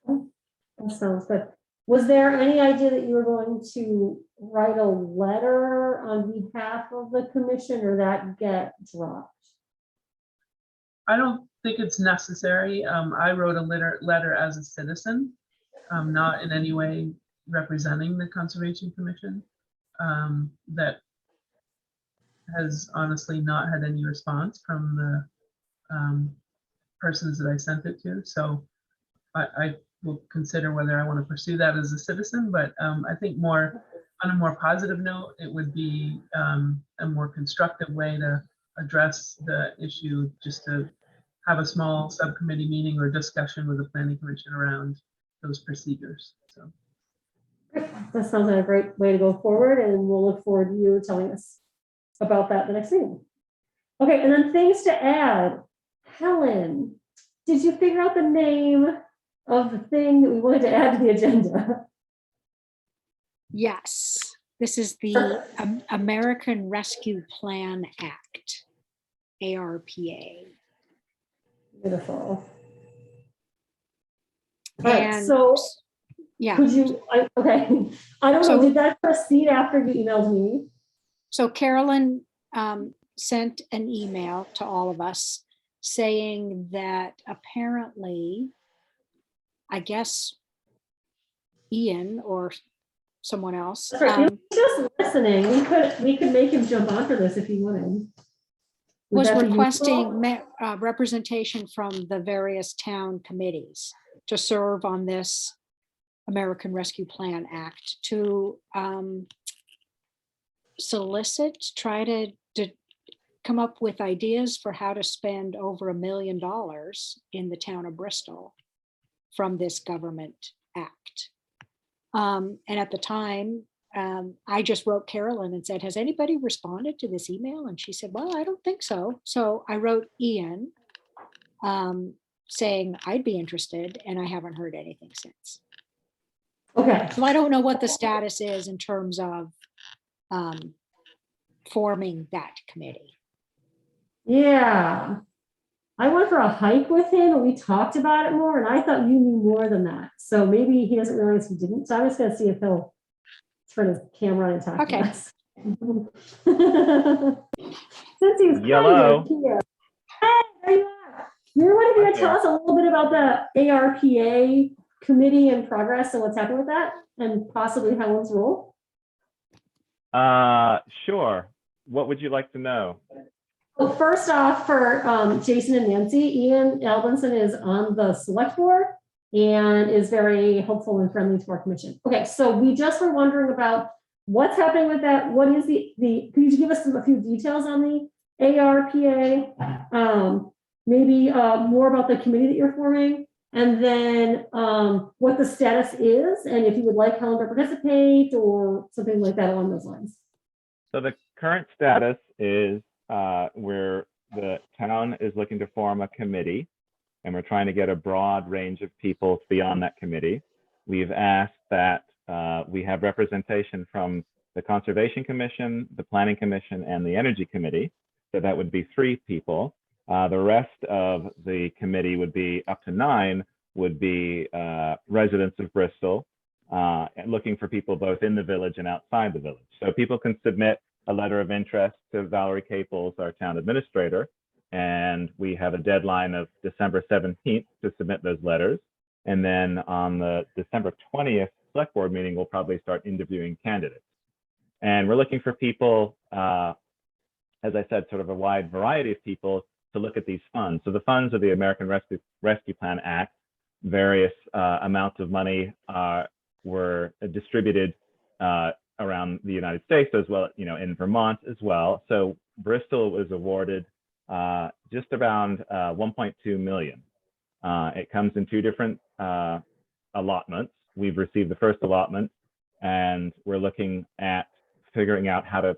That sounds good. Was there any idea that you were going to write a letter on behalf of the commission, or that get dropped? I don't think it's necessary. I wrote a letter as a citizen, not in any way representing the Conservation Commission, that has honestly not had any response from the persons that I sent it to. So I will consider whether I want to pursue that as a citizen, but I think on a more positive note, it would be a more constructive way to address the issue, just to have a small subcommittee meeting or discussion with the planning commission around those procedures. So That sounds like a great way to go forward, and we'll look forward to you telling us about that the next meeting. Okay, and then things to add. Helen, did you figure out the name of the thing that we wanted to add to the agenda? Yes, this is the American Rescue Plan Act, ARPA. Beautiful. All right, And so yeah, could you, okay, I don't know, did that proceed after you emailed me? so Carolyn sent an email to all of us saying that apparently, I guess, Ian or someone else. That's right. He was just listening. We could make him jump onto this if he wanted. Would Was that be requesting useful? representation from the various town committees to serve on this American Rescue Plan Act to solicit, try to come up with ideas for how to spend over $1 million in the town of Bristol from this government act. And at the time, I just wrote Carolyn and said, has anybody responded to this email? And she said, well, I don't think so. So I wrote Ian saying I'd be interested, and I haven't heard anything since. Okay. So I don't know what the status is in terms of forming that committee. Yeah. I went for a hike with him and we talked about it more, and I thought you knew more than that. So maybe he doesn't realize we didn't. So I'm just going to see if he'll turn his camera on and talk to us. Since he's Hello. kind of here. Hey, there you are. You're going to tell us a little bit about the ARPA committee and progress and what's happening with that, and possibly Helen's role? Sure. What would you like to know? Well, first off, for Jason and Nancy, Ian Albinson is on the select board and is very helpful and friendly to our commission. Okay, so we just were wondering about what's happening with that. What is could you give us a few details on the ARPA? Maybe more about the committee that you're forming, and then what the status is, and if you would like Helen to participate or something like that along those lines. So the current status is where the town is looking to form a committee, and we're trying to get a broad range of people to be on that committee. We've asked that we have representation from the Conservation Commission, the Planning Commission, and the Energy Committee. So that would be 3 people. The rest of the committee would be up to 9, would be residents of Bristol, and looking for people both in the village and outside the village. So people can submit a letter of interest to Valerie Caples, our town administrator, and we have a deadline of December 17th to submit those letters. And then on the December 20th select board meeting, we'll probably start interviewing candidates. And we're looking for people, as I said, sort of a wide variety of people to look at these funds. So the funds of the American Rescue Plan Act, various amounts of money were distributed around the United States as well, in Vermont as well. So Bristol was awarded just around 1.2 million. It comes in two different allotments. We've received the first allotment, and we're looking at figuring out how to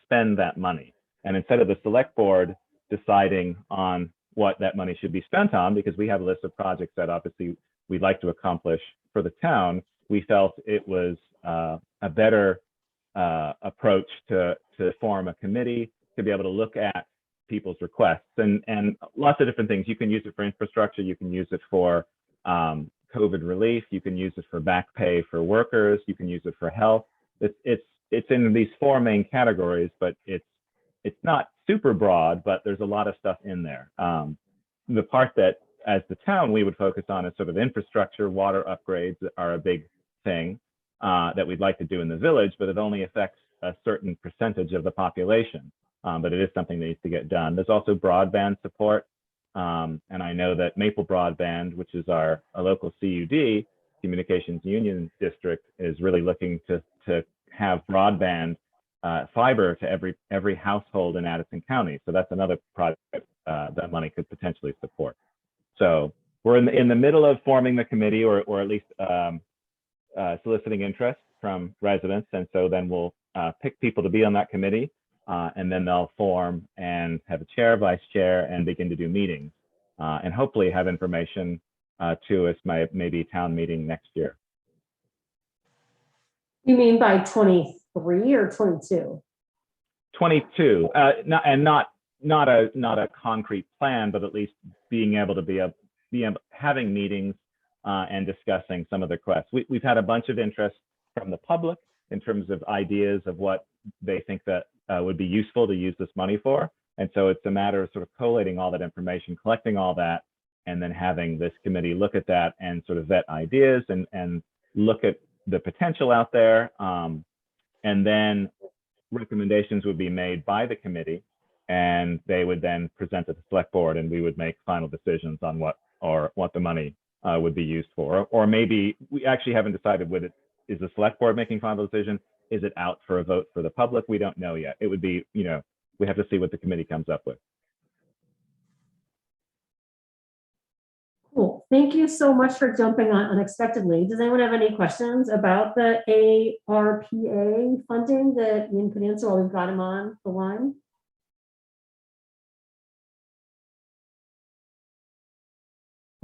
spend that money. And instead of the select board deciding on what that money should be spent on, because we have a list of projects that obviously we'd like to accomplish for the town, we felt it was a better approach to form a committee to be able to look at people's requests and lots of different things. You can use it for infrastructure, you can use it for COVID relief, you can use it for back pay for workers, you can use it for health. It's in these four main categories, but it's not super broad, but there's a lot of stuff in there. The part that as the town we would focus on is sort of infrastructure, water upgrades are a big thing that we'd like to do in the village, but it only affects a certain percentage of the population. But it is something that needs to get done. There's also broadband support. And I know that Maple Broadband, which is a local CUD, Communications Union District, is really looking to have broadband fiber to every household in Addison County. So that's another project that money could potentially support. So we're in the middle of forming the committee, or at least soliciting interest from residents. And so then we'll pick people to be on that committee. And then they'll form and have a chair, vice chair, and begin to do meetings, and hopefully have information to us maybe town meeting next year. You mean by 23 or 22? 22, not a concrete plan, but at least being able to having meetings and discussing some of the requests. We've had a bunch of interest from the public in terms of ideas of what they think that would be useful to use this money for. And so it's a matter of sort of collating all that information, collecting all that, and then having this committee look at that and sort of vet ideas and look at the potential out there. And then recommendations would be made by the committee, and they would then present to the select board, and we would make final decisions on what the money would be used for. Or maybe we actually haven't decided is the select board making final decision? Is it out for a vote for the public? We don't know yet. It would be, we have to see what the committee comes up with. Cool. Thank you so much for jumping on unexpectedly. Does anyone have any questions about the ARPA funding that Ian could answer while we've got him on the line?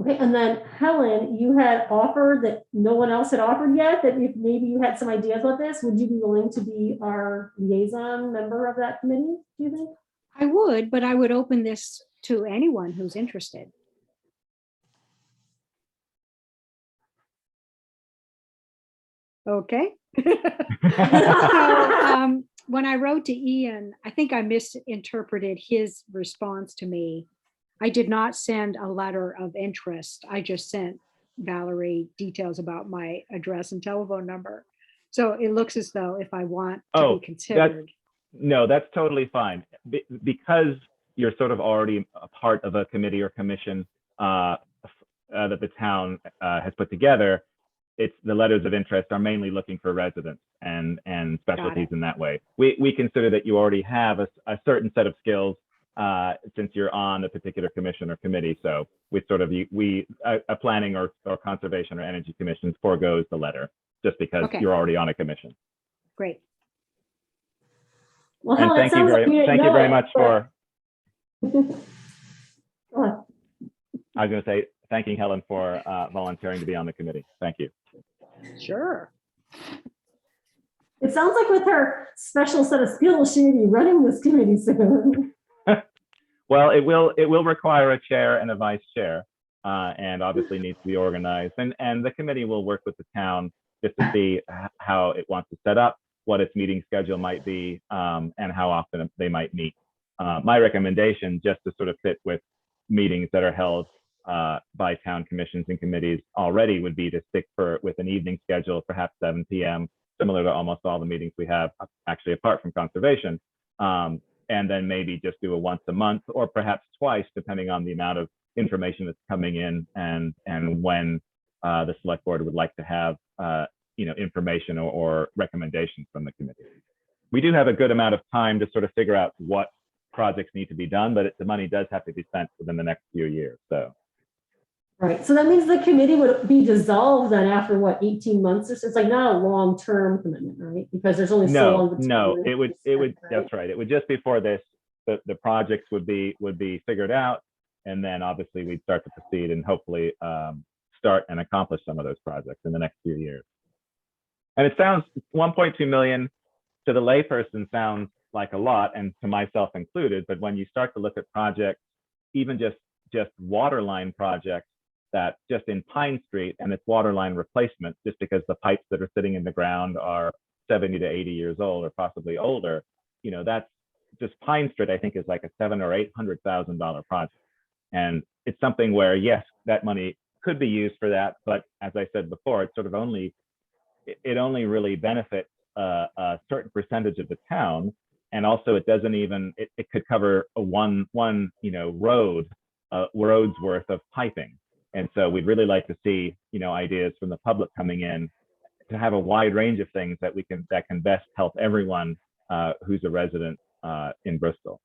Okay, and then Helen, you had offered that no one else had offered yet, that if maybe you had some ideas about this, would you be willing to be our liaison member of that committee, do you think? I would, but I would open this to anyone who's interested. Okay. So, when I wrote to Ian, I think I misinterpreted his response to me. I did not send a letter of interest. I just sent Valerie details about my address and telephone number. So it looks as though if I want to be considered. No, that's totally fine. Because you're sort of already a part of a committee or commission that the town has put together, the letters of interest are mainly looking for residents and specialties in that way. We consider that you already have a certain set of skills since you're on a particular commission or committee. So a planning or conservation or energy commission forgoes the letter just because you're already on a commission. Great. Well, and thank you very much for. I was going to say, thanking Helen for volunteering to be on the committee. Thank you. Sure. It sounds like with her special set of skills, she may be running this committee soon. Well, it will require a chair and a vice chair. and obviously needs to be organized. And the committee will work with the town just to see how it wants to set up, what its meeting schedule might be, and how often they might meet. My recommendation, just to sort of fit with meetings that are held by town commissions and committees already, would be to stick with an evening schedule, perhaps 7 p.m., similar to almost all the meetings we have, actually apart from conservation. And then maybe just do a once a month or perhaps twice, depending on the amount of information that's coming in and when the select board would like to have information or recommendations from the committee. We do have a good amount of time to sort of figure out what projects need to be done, but the money does have to be spent within the next few years. So. Right. So that means the committee would be dissolved then after what, 18 months or so? It's like not a long-term commitment, right? Because there's only so long. No, it would, right? That's right. It would just be for this, the projects would be figured out. And then obviously we'd start to proceed and hopefully start and accomplish some of those projects in the next few years. And it sounds 1.2 million to the layperson sounds like a lot, and to myself included, but when you start to look at projects, even just water line projects, that just in Pine Street and its water line replacement, just because the pipes that are sitting in the ground are 70 to 80 years old or possibly older, that's just Pine Street, I think, is like a $700,000 or $800,000 project. And it's something where, yes, that money could be used for that. But as I said before, it's sort of only really benefits a certain percentage of the town. And also it doesn't even, it could cover a one road's worth of piping. And so we'd really like to see, ideas from the public coming in to have a wide range of things that can best help everyone who's a resident in Bristol.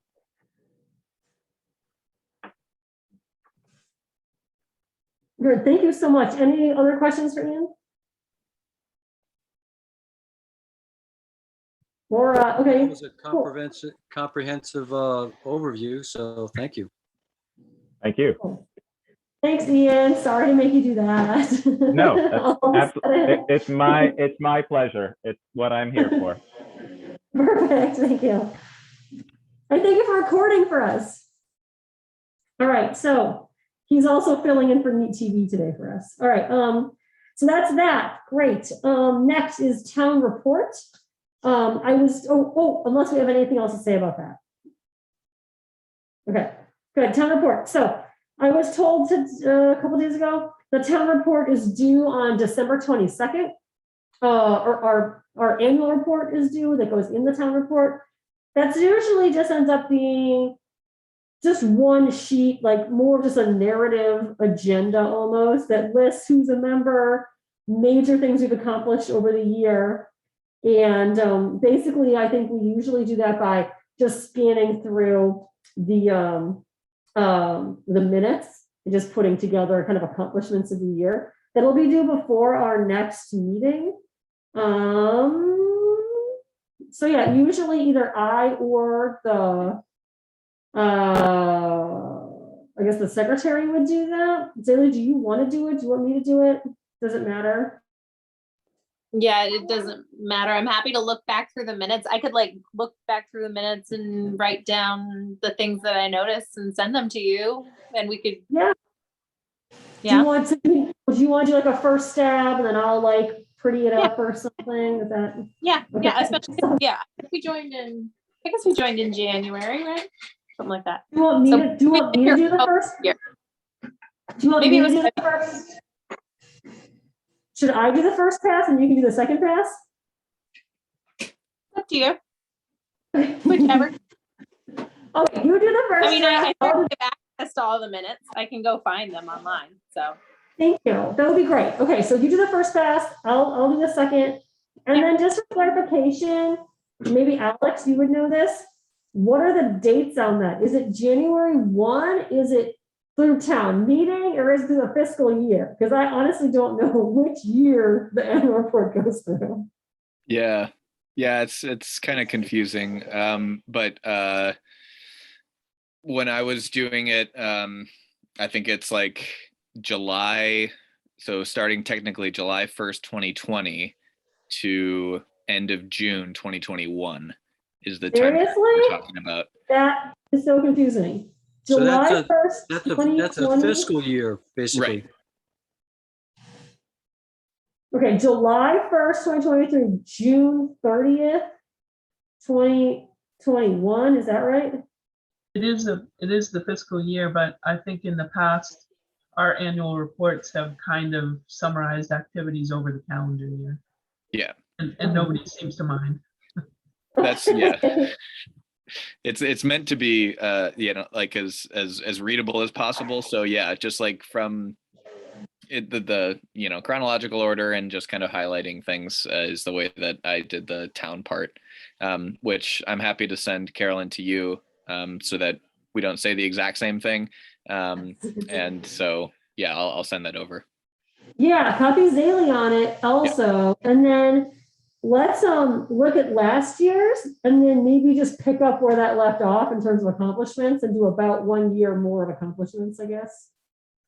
Good. Thank you so much. Any other questions for Ian? Or okay. It was a comprehensive overview, so thank you. Thank you. Cool. Thanks, Ian. Sorry to make you do that. No, it's my pleasure. It's what I'm here for. Perfect. Thank you. And thank you for recording for us. All right. So he's also filling in for Neat TV today for us. All right. So that's that. Great. Next is town report. Unless we have anything else to say about that. Okay, good. Town report. So I was told a couple days ago, the town report is due on December 22nd. Our annual report is due that goes in the town report. That's usually just ends up being just one sheet, like more just a narrative agenda almost that lists who's a member, major things we've accomplished over the year. And basically, I think we usually do that by just scanning through the minutes and just putting together kind of accomplishments of the year. That'll be due before our next meeting. So yeah, usually either I or I guess the secretary would do that. Zaylee, do you want to do it? Do you want me to do it? Does it matter? Yeah, it doesn't matter. I'm happy to look back through the minutes. I could look back through the minutes and write down the things that I noticed and send them to you, and we could. Yeah. Yeah. Do you want to do like a first stab and then I'll pretty it up or something? Is that? Yeah. Okay. Yeah. Especially. Yeah. I guess we joined in January, right? Something like that. Do you want me to do the first? Yeah. Do you want me to do the first? Should I do the first pass and you can do the second pass? Up to you. Whichever. Okay, you do the first. I mean, I have access to all the minutes. I can go find them online. So. Thank you. That would be great. Okay, so you do the first pass. I'll do the second. And then just for clarification, maybe Alex, you would know this. What are the dates on that? Is it January 1? Is it through town meeting or is it through the fiscal year? Because I honestly don't know which year the annual report goes through. Yeah, it's kind of confusing. But when I was doing it, I think it's like July. So starting technically July 1st, 2020 to end of June, 2021 is the time we're talking about. That is so confusing. So July 1st, that's a 2020. fiscal year, basically. Okay, July 1st, 2023, June 30th, 2021, is that right? It is the fiscal year, but I think in the past, our annual reports have kind of summarized activities over the calendar year. Yeah. And nobody seems to mind. That's, yeah. It's meant to be, like as readable as possible. So yeah, just like from the chronological order and just kind of highlighting things is the way that I did the town part, which I'm happy to send Carolyn to you, so that we don't say the exact same thing. And so, yeah, I'll send that over. Yeah, copy Zaley on it also. Yeah. And then let's look at last year's and then maybe just pick up where that left off in terms of accomplishments and do about 1 year more of accomplishments, I guess.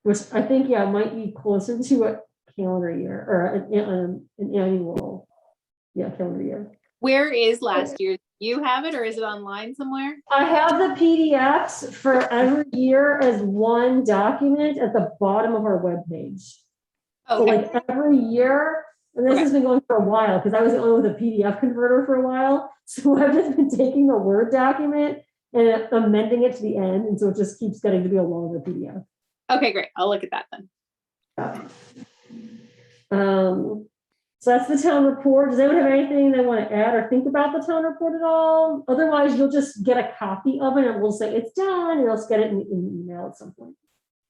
Which I think, yeah, might be closer to a calendar year or an annual, calendar year. Where is last year? You have it, or is it online somewhere? I have the PDFs for every year as one document at the bottom of our webpage. Okay. So like every year, and this has been going for a while because I was the only one with a PDF converter for a while. So I've just been taking the Word document and amending it to the end. And so it just keeps getting to be a longer PDF. Okay, great. I'll look at that then. So that's the town report. Does anyone have anything they want to add or think about the town report at all? Otherwise, you'll just get a copy of it and we'll say it's done and let's get it in email at some point.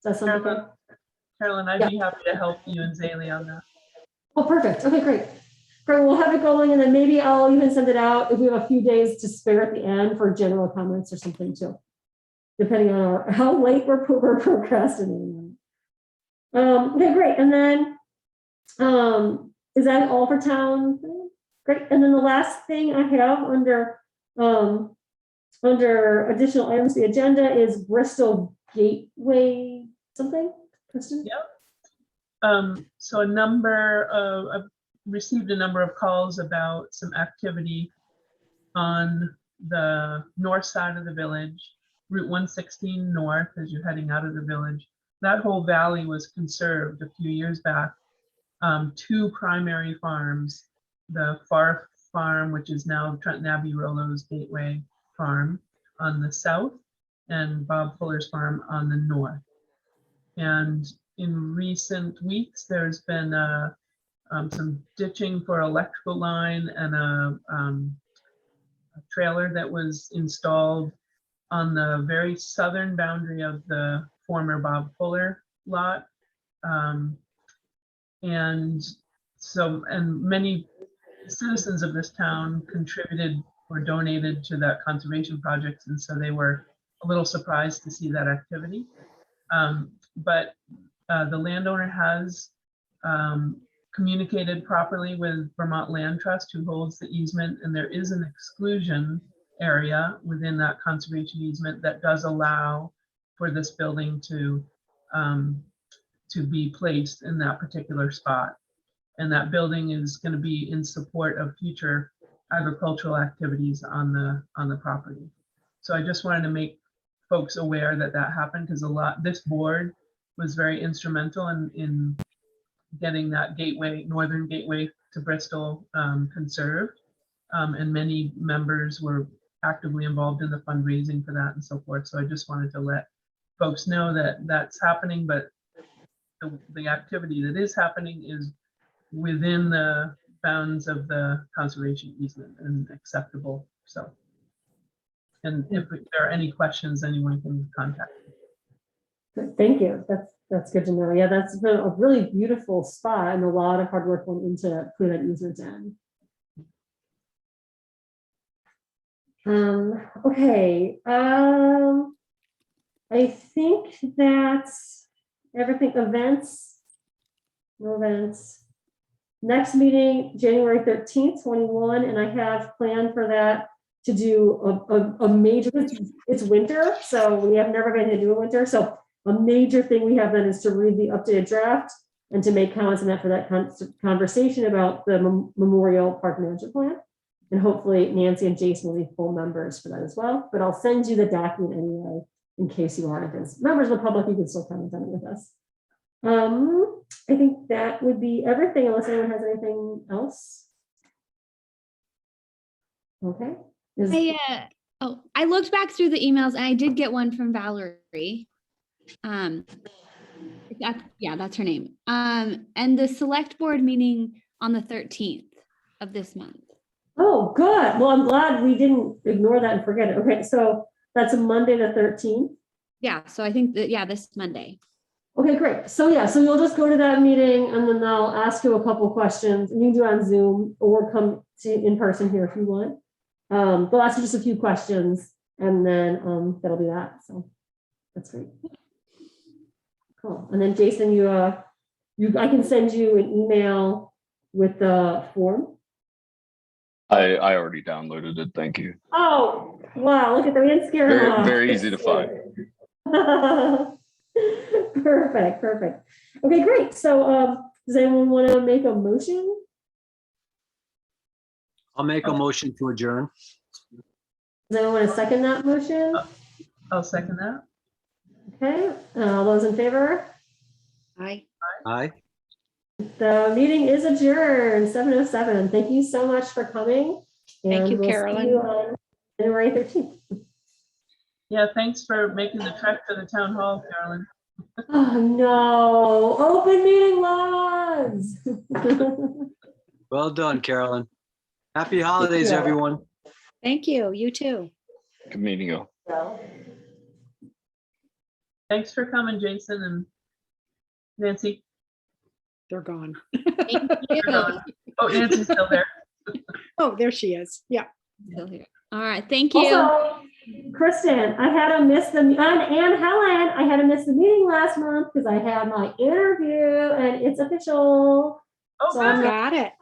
Does that sound okay? Carolyn, I'd be happy to help you and Zaley on that. Oh, perfect. Okay, great. Great, we'll have it going and then maybe I'll even send it out if we have a few days to spare at the end for general comments or something too, depending on how late we're procrastinating. Okay, great. And then, is that all for town? Great. And then the last thing I have under additional items, the agenda is Bristol Gateway something. Kristen? Yep. So I've received a number of calls about some activity on the north side of the village, Route 116 north as you're heading out of the village. That whole valley was conserved a few years back. 2 primary farms, the Far Farm, which is now Trenton Abbey Rollo's Gateway Farm on the south, and Bob Fuller's farm on the north. And in recent weeks, there's been some ditching for electrical line and a trailer that was installed on the very southern boundary of the former Bob Fuller lot. And many citizens of this town contributed or donated to that conservation project. And so they were a little surprised to see that activity. But the landowner has communicated properly with Vermont Land Trust, who holds the easement, and there is an exclusion area within that conservation easement that does allow for this building to be placed in that particular spot. And that building is going to be in support of future agricultural activities on the property. So I just wanted to make folks aware that happened, because this board was very instrumental in getting that northern gateway to Bristol conserved. And many members were actively involved in the fundraising for that and so forth. So I just wanted to let folks know that that's happening, but the activity that is happening is within the bounds of the conservation easement and acceptable. So, and if there are any questions, anyone can contact me. Thank you. That's good to know. Yeah, that's been a really beautiful spot and a lot of hard work went into putting that easement in. Okay. I think that's everything. Events. Next meeting, January 13th, 21, and I have planned for that to do a major, it's winter, so we have never been to do a winter. So a major thing we have then is to read the updated draft and to make comments on that for that conversation about the Memorial Park Management Plan. And hopefully Nancy and Jason will be full members for that as well. But I'll send you the document anyway in case you aren't as members of the public, you can still comment on it with us. I think that would be everything unless anyone has anything else. Okay. I looked back through the emails and I did get one from Valerie. That's her name. And the select board meeting on the 13th of this month. Oh, good. Well, I'm glad we didn't ignore that and forget it. Okay, so that's a Monday the 13th. Yeah, so I think that, this Monday. Okay, great. So yeah, so you'll just go to that meeting and then they'll ask you a couple questions and you can do it on Zoom or come to in person here if you want. They'll ask you just a few questions and then that'll be that. So that's great. Cool. And then Jason, I can send you an email with the form. I already downloaded it. Thank you. Oh, wow. Look at that. We didn't scare him off. Very easy to find. Perfect. Okay, great. So does anyone want to make a motion? I'll make a motion to adjourn. Does anyone want to second that motion? I'll second that. Okay, all those in favor? Aye. Aye. The meeting is adjourned, 7:07. Thank you so much for coming. Thank you, and we'll see Carolyn. you on January 13th. Yeah, thanks for making the trek to the town hall, Carolyn. Oh, no. Open meeting laws. Well done, Carolyn. Happy holidays, you. everyone. Thank you. You too. Good meeting you. Thanks for coming, Jason and Nancy. They're gone. Thank They're gone. Oh, Nancy's still there. Oh, there she is. Yeah. you. All right, thank you. Also, Kristen, I had to miss and Helen, I had to miss the meeting last month because I had my interview and it's official. Oh, So good. I'm Got it.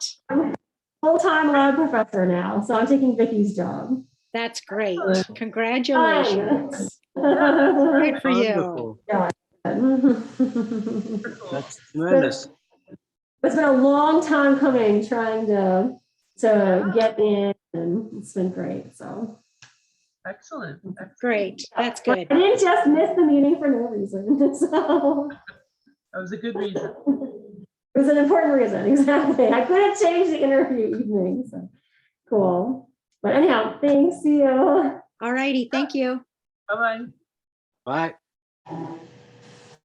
full-time lab professor now. So I'm taking Vicky's job. That's great. Congratulations. Hi. Good for you. Wonderful. That's tremendous. It's been a long time coming trying to get in and it's been great. So Excellent. Great. That's good. I didn't just miss the meeting for no reason. So That was a good reason. it was an important reason. Exactly. I couldn't change the interview evening. So cool. But anyhow, thanks. See you. All righty. Thank you. Bye-bye. Bye.